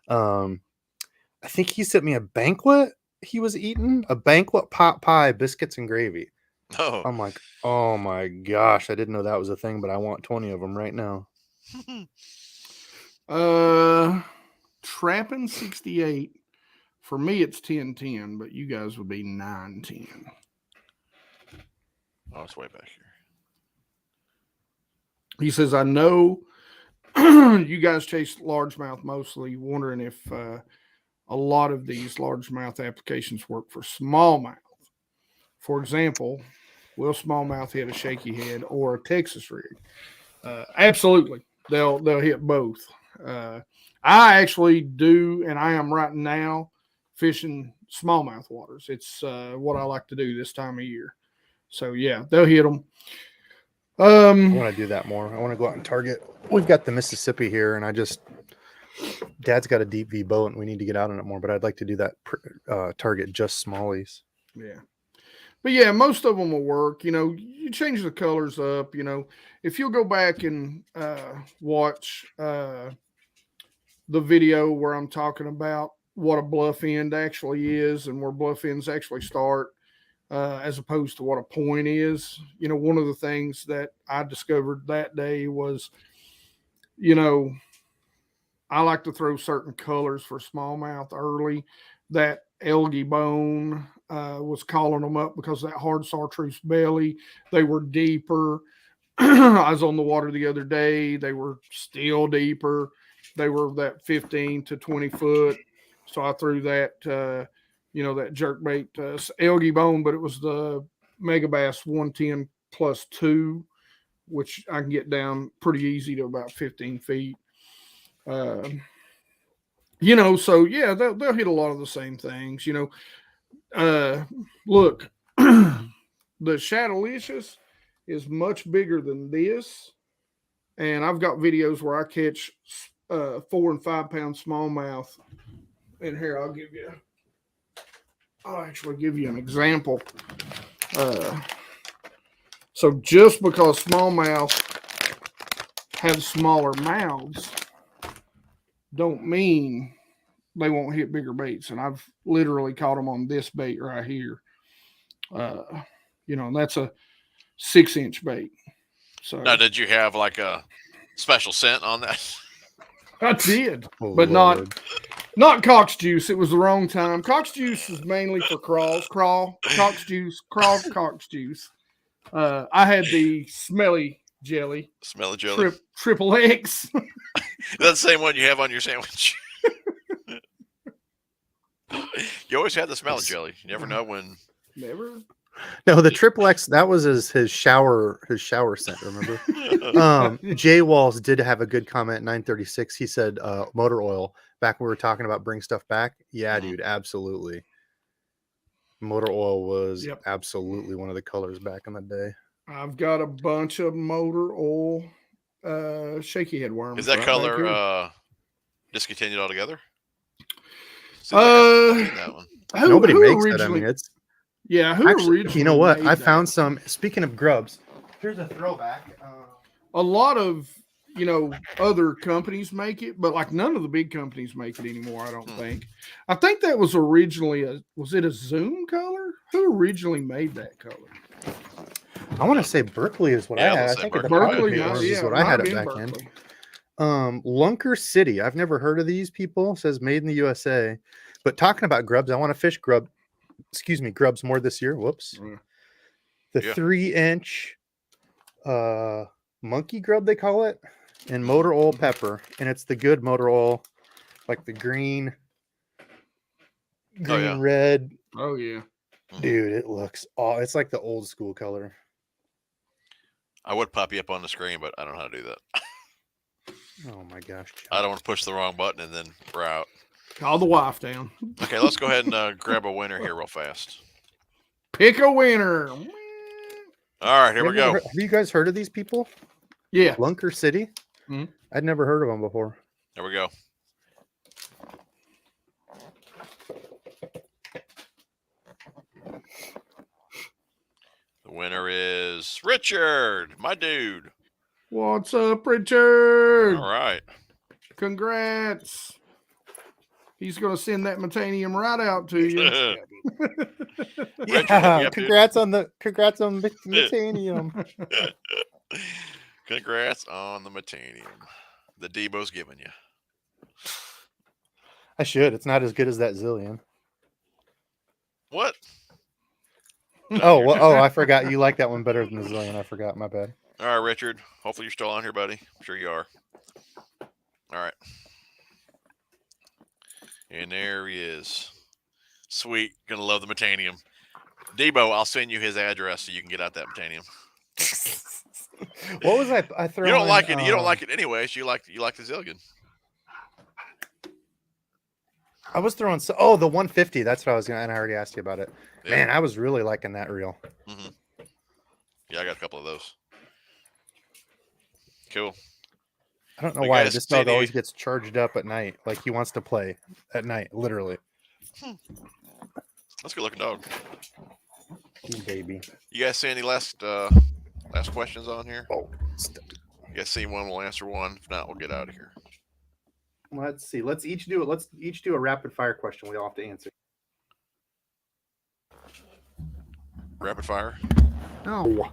I think he sent me a banquet he was eating, a banquet pot pie, biscuits and gravy. Oh, I'm like, oh my gosh, I didn't know that was a thing, but I want 20 of them right now. Trapping 68. For me, it's 10-10, but you guys would be 9-10. Oh, it's way back here. He says, I know you guys chase largemouth mostly, wondering if a lot of these largemouth applications work for smallmouth. For example, will smallmouth hit a shaky head or a Texas rig? Absolutely. They'll hit both. I actually do, and I am right now fishing smallmouth waters. It's what I like to do this time of year. So yeah, they'll hit them. I want to do that more. I want to go out and target. We've got the Mississippi here, and Dad's got a deep V boat, and we need to get out on it more. But I'd like to do that target just smallies. Yeah. But yeah, most of them will work. You know, you change the colors up. You know, if you'll go back and watch the video where I'm talking about what a bluff end actually is and where bluff ends actually start, as opposed to what a point is. You know, one of the things that I discovered that day was, you know, I like to throw certain colors for smallmouth early. That algae bone was calling them up because that hard chartreuse belly, they were deeper. I was on the water the other day. They were still deeper. They were that 15 to 20 foot. So I threw that, you know, that jerkbait algae bone, but it was the Megabass 110 +2, which I can get down pretty easy to about 15 feet. You know, so yeah, they'll hit a lot of the same things, you know. Look, the Shadowlicious is much bigger than this. And I've got videos where I catch 4 and 5 pound smallmouth. And here, I'll actually give you an example. So just because smallmouth have smaller mouths don't mean they won't hit bigger baits. And I've literally caught them on this bait right here. You know, and that's a 6-inch bait. So now, did you have like a special scent on that? I did, but not Not Cox juice. It was the wrong time. Cox juice is mainly for crawls. Cox juice. Cox juice. I had the smelly jelly. Smelly jelly. Triple X. That's the same one you have on your sandwich. You always had the smelly jelly. You never know when. Never. No, the Triple X, that was his shower scent, remember? Jay Walls did have a good comment, 936. He said motor oil, back when we were talking about bring stuff back. Yeah, dude, absolutely. Motor oil was absolutely one of the colors back in the day. I've got a bunch of motor oil shaky head worms. Is that color discontinued altogether? That one. Nobody makes that. I mean, it's originally? You know what? I found some. Speaking of Grubs, here's a throwback. A lot of other companies make it, but like none of the big companies make it anymore. I don't think. I think that was originally was it a Zoom color? Who originally made that color? I want to say Berkeley is what I had. I think Berkeley is what I had it back in. Lunker City. I've never heard of these people. It says made in the USA. But talking about Grubs, I want to fish Grubs more this year. Whoops. The 3-inch monkey grub, they call it, and motor oil pepper. And it's the good motor oil, like the green, red. Oh, yeah. Dude, it looks it's like the old school color. I would pop you up on the screen, but I don't know how to do that. Oh my gosh. I don't want to push the wrong button and then we're out. Call the wife down. Okay, let's go ahead and grab a winner here real fast. Pick a winner. All right, here we go. Have you guys heard of these people? Yeah. Lunker City? Mm-hmm. I'd never heard of them before. There we go. The winner is Richard, my dude. What's up, Richard? All right. Congrats. He's going to send that metanium right out to you. Yeah, congrats on the metanium. Congrats on the metanium. The Debo's giving you. I should. It's not as good as that Zillion. What? I forgot. You like that one better than the Zillion. I forgot. My bad. All right, Richard. Hopefully you're still on here, buddy. I'm sure you are. All right. And there he is. Sweet. Gonna love the metanium. Debo, I'll send you his address so you can get out that metanium. What was I throwing? You don't like it. You don't like it anyways. You like the Zillion. I was throwing the 150. That's what I was gonna. And I already asked you about it. Yeah. Man, I was really liking that reel. Mm-hmm. Yeah, I got a couple of those. Cool. I don't know why this dog always gets charged up at night. Like he wants to play at night, literally. That's a good looking dog. Baby. You guys see any last questions on here? Oh, you guys see one, we'll answer one. If not, we'll get out of here. Let's see. Let's each do a rapid fire question. We all have to answer. Rapid fire? No.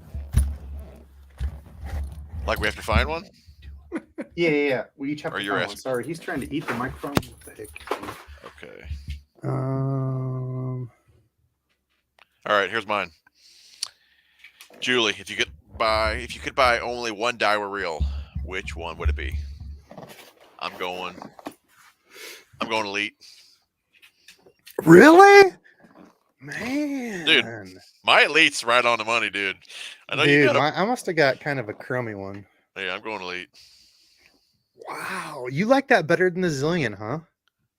Like we have to find one? Yeah. We each have to find one. Sorry, he's trying to eat the microphone. What the heck? Okay. All right, here's mine. Julie, if you could buy only one Daiwa reel, which one would it be? I'm going elite. Really? Man. Dude, my elite's right on the money, dude. I know I must have got kind of a crummy one. Yeah, I'm going elite. Wow, you like that better than the Zillion, huh?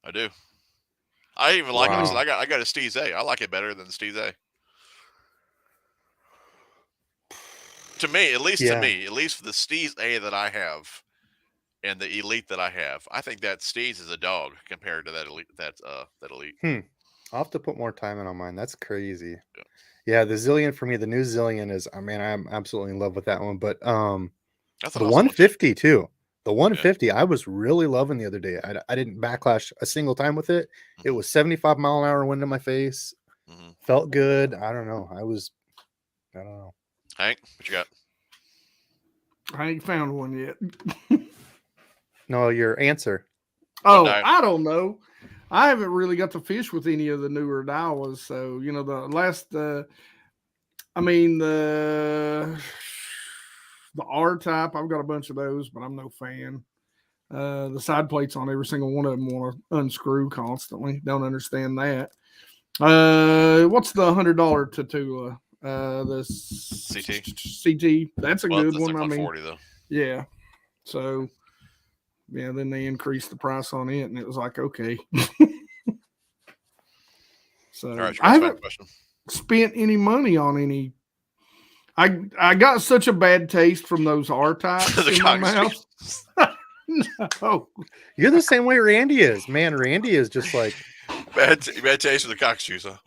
I do. I even like it. I got a Steez A. I like it better than the Steez A. To me, at least for the Steez A that I have and the elite that I have, I think that Steez is a dog compared to that elite. That elite. I'll have to put more time in on mine. That's crazy. Yeah, the Zillion for me, the new Zillion is. I mean, I'm absolutely in love with that one. But the 150 too. The 150, I was really loving the other day. I didn't backlash a single time with it. It was 75 mile an hour wind in my face. Felt good. I don't know. I don't know. Hank, what you got? I ain't found one yet. No, your answer. Oh, I don't know. I haven't really got to fish with any of the newer Daiwas. So, you know, the last, I mean, the R type, I've got a bunch of those, but I'm no fan. The side plates on every single one of them want to unscrew constantly. Don't understand that. What's the $100 Tatula? The CT. That's a good one. Like I mean, though. Yeah. So, yeah, then they increased the price on it, and it was like, okay. So, all right, I haven't spent any money on any. I got such a bad taste from those R types in my mouth. No, you're the same way Randy is, man. Randy is just like bad taste with the cock juice, huh?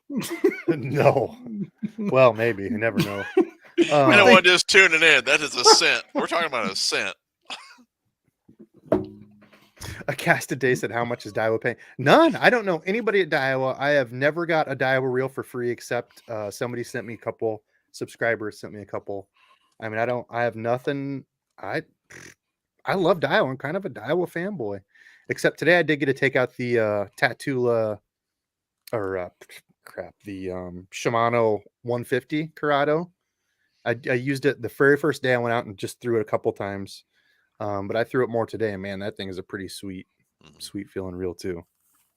No, well, maybe you never know. Anyone just tuning in, that is a scent. We're talking about a scent. A cast a day said, "How much is Daiwa paying?" None. I don't know anybody at Daiwa. I have never got a Daiwa reel for free, except somebody sent me a couple. Subscribers sent me a couple. I mean, I have nothing. I love Daiwa. I'm kind of a Daiwa fanboy. Except today I did get to take out the Tatula or the Shimano 150 Corrado. I used it the very first day I went out and just threw it a couple times. But I threw it more today, and man, that thing is a pretty sweet feeling reel too.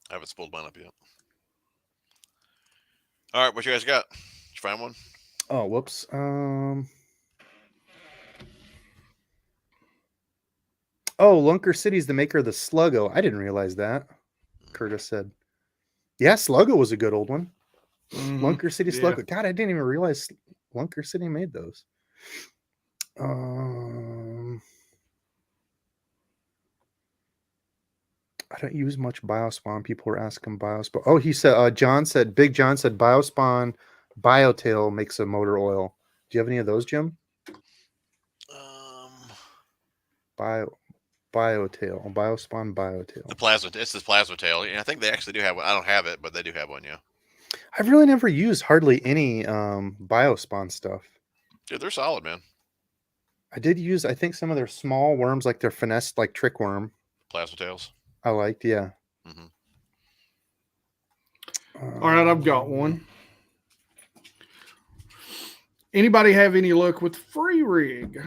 I haven't spooled mine up yet. All right, what you guys got? Did you find one? Oh, whoops. Oh, Lunker City's the maker of the Sluggo. I didn't realize that. Curtis said. Yeah, Sluggo was a good old one. Lunker City Sluggo. God, I didn't even realize Lunker City made those. I don't use much Biospawn. People were asking Biospawn. Oh, he said, Big John said Biospawn Biotail makes a motor oil. Do you have any of those, Jim? Biotail, Biospawn Biotail. It's this plasma tail. I think they actually do have one. I don't have it, but they do have one, yeah. I've really never used hardly any Biospawn stuff. Dude, they're solid, man. I did use, I think, some of their small worms, like their finesse, like trick worm. Plasma tails. I liked, yeah. All right, I've got one. Anybody have any luck with free rig?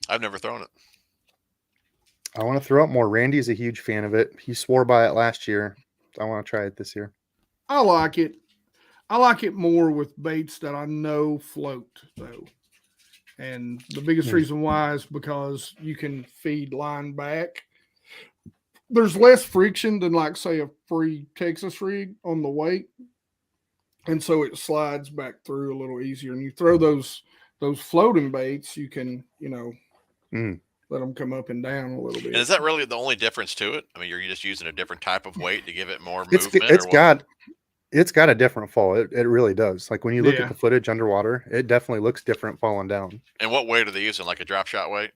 I've never thrown it. I want to throw it more. Randy's a huge fan of it. He swore by it last year. I want to try it this year. I like it. I like it more with baits that I know float, though. And the biggest reason why is because you can feed line back. There's less friction than, like, say, a free Texas rig on the weight. And so it slides back through a little easier. And you throw those floating baits, you can, let them come up and down a little bit. And is that really the only difference to it? I mean, you're just using a different type of weight to give it more movement? It's got a different fall. It really does. Like when you look at the footage underwater, it definitely looks different falling down. And what weight are they using? Like a drop shot weight?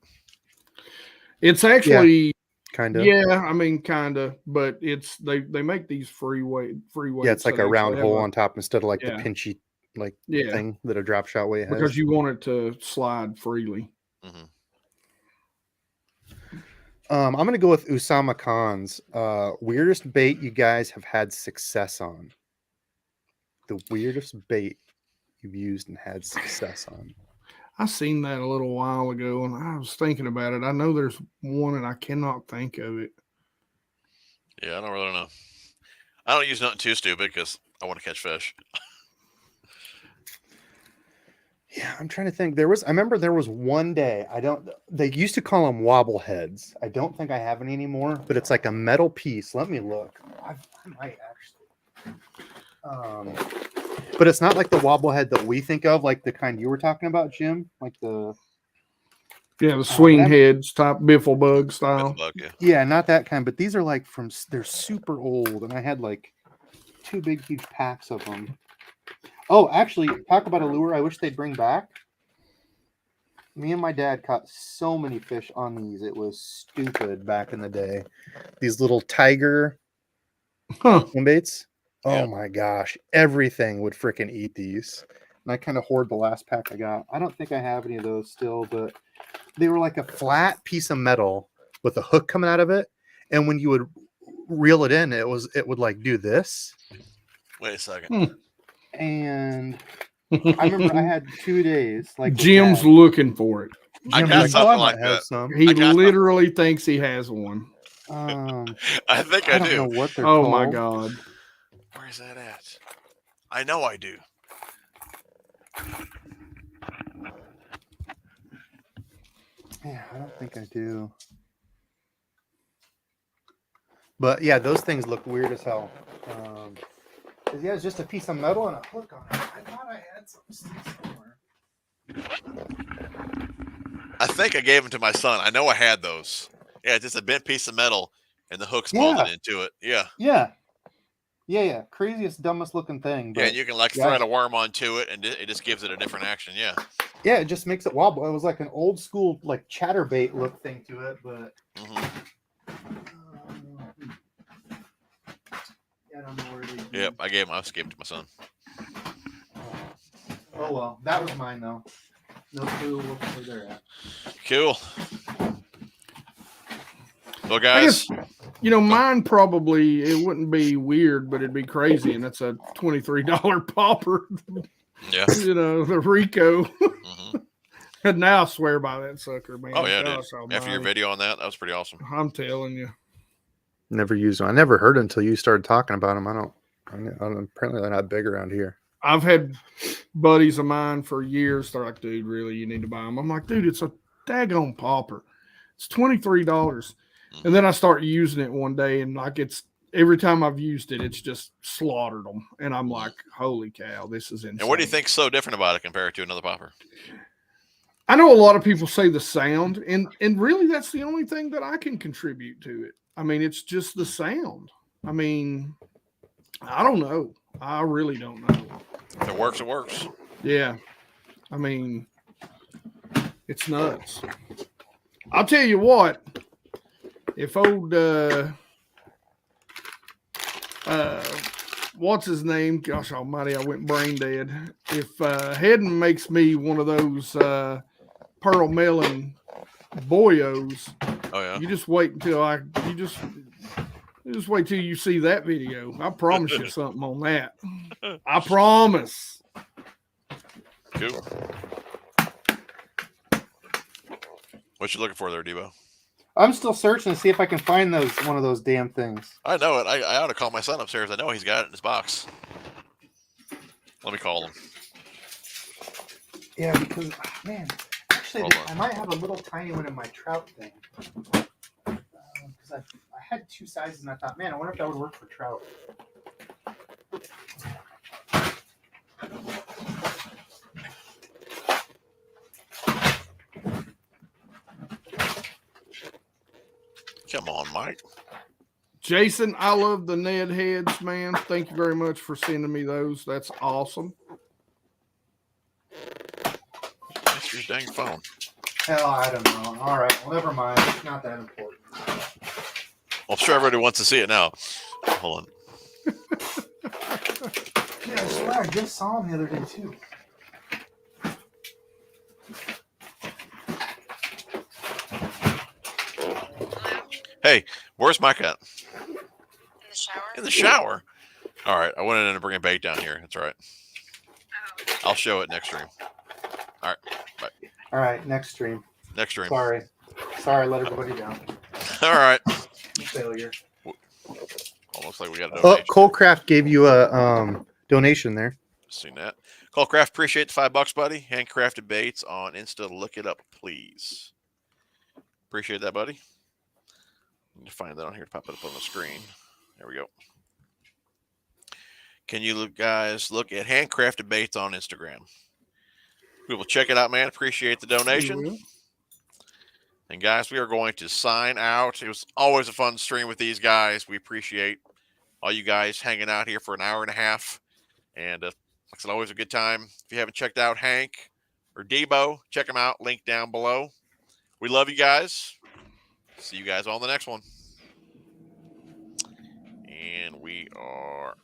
It's actually kind of. Yeah, I mean kind of, but it's they make these free weights. Yeah, it's like a round hole on top instead of like the pinchy thing that a drop shot weight has. Because you want it to slide freely. I'm going to go with Usama Khan's weirdest bait you guys have had success on. The weirdest bait you've used and had success on. I seen that a little while ago, and I was thinking about it. I know there's one, and I cannot think of it. Yeah, I don't really know. I don't use nothing too stupid because I want to catch fish. Yeah, I'm trying to think. I remember there was one day, they used to call them wobble heads. I don't think I have any anymore, but it's like a metal piece. Let me look. I might actually. But it's not like the wobble head that we think of, like the kind you were talking about, Jim. Like the swing heads type biffle bug style. Yeah, not that kind, but these are like they're super old, and I had like 2 big, huge packs of them. Oh, actually, talk about a lure I wish they'd bring back. Me and my dad caught so many fish on these. It was stupid back in the day. These little tiger swimbaits. Oh my gosh. Everything would freaking eat these. And I kind of hoard the last pack I got. I don't think I have any of those still, but they were like a flat piece of metal with a hook coming out of it. And when you would reel it in, it would like do this. Wait a second. And I remember I had 2 days. Like Jim's looking for it. I got something like that. He literally thinks he has one. I think I do. I don't know what they're called. called. My God. Where's that at? I know I do. Yeah, I don't think I do. But yeah, those things look weird as hell. Yeah, it's just a piece of metal and a hook on it. I thought I had something somewhere. I think I gave them to my son. I know I had those. Yeah, it's just a bent piece of metal and the hook's molded into it. Yeah. Yeah. Craziest, dumbest looking thing. But yeah, and you can like thread a worm onto it and it just gives it a different action. Yeah. Yeah, it just makes it wobble. It was like an old school like chatterbait look thing to it, but I don't know where it is. Yep, I gave them to my son. Oh well, that was mine though. No clue where they're at. Cool. Well, guys, mine probably it wouldn't be weird, but it'd be crazy, and it's a $23 popper. Yeah. The Rico. And now I swear by that sucker, man. Oh yeah, dude. After your video on that was pretty awesome. I'm telling you. Never used them. I never heard it until you started talking about them. I don't apparently they're not big around here. I've had buddies of mine for years. They're like, dude, really, you need to buy them. I'm like, dude, it's a daggone popper. It's $23. And then I start using it one day, and like every time I've used it, it's just slaughtered them. And I'm like, holy cow, this is insane. And what do you think's so different about it compared to another popper? I know a lot of people say the sound, and really that's the only thing that I can contribute to it. I mean, it's just the sound. I mean, I don't know. I really don't know. If it works, it works. Yeah. I mean, it's nuts. I'll tell you what, if old what's his name? Gosh almighty, I went brain dead. If Hedden makes me one of those pearl melon boyos, oh yeah, you just wait until you just wait till you see that video. I promise you something on that. I promise. Cool. What you looking for there, Debo? I'm still searching to see if I can find one of those damn things. I know it. I ought to call my son upstairs. I know he's got it in his box. Let me call him. Yeah, because man, actually, I might have a little tiny one in my trout thing. Because I had 2 sizes, and I thought, man, I wonder if that would work for trout. Come on, Mike. Jason, I love the Ned heads, man. Thank you very much for sending me those. That's awesome. That's your dang phone. Hell, I don't know. All right, well, never mind. It's not that important. Well, I'm sure everybody wants to see it now. Hold on. Yeah, I swear I just saw him the other day, too. Hey, where's Mike at? In the shower. In the shower. All right, I went in to bring a bait down here. That's all right. Oh. I'll show it next stream. All right, bye. All right, next stream. Next stream. Sorry, let everybody down. All right. Failure. Almost like we got a donation. Oh, Colecraft gave you a donation there. Seen that. Colecraft, appreciate the $5, buddy. Handcrafted baits on Insta. Look it up, please. Appreciate that, buddy. Need to find that on here to pop it up on the screen. There we go. Can you guys look at Handcrafted Baits on Instagram? We will check it out, man. Appreciate the donation. And guys, we are going to sign out. It was always a fun stream with these guys. We appreciate all you guys hanging out here for an hour and a half. And like I said, always a good time. If you haven't checked out Hank or Debo, check them out. Link down below. We love you guys. See you guys on the next one. And we are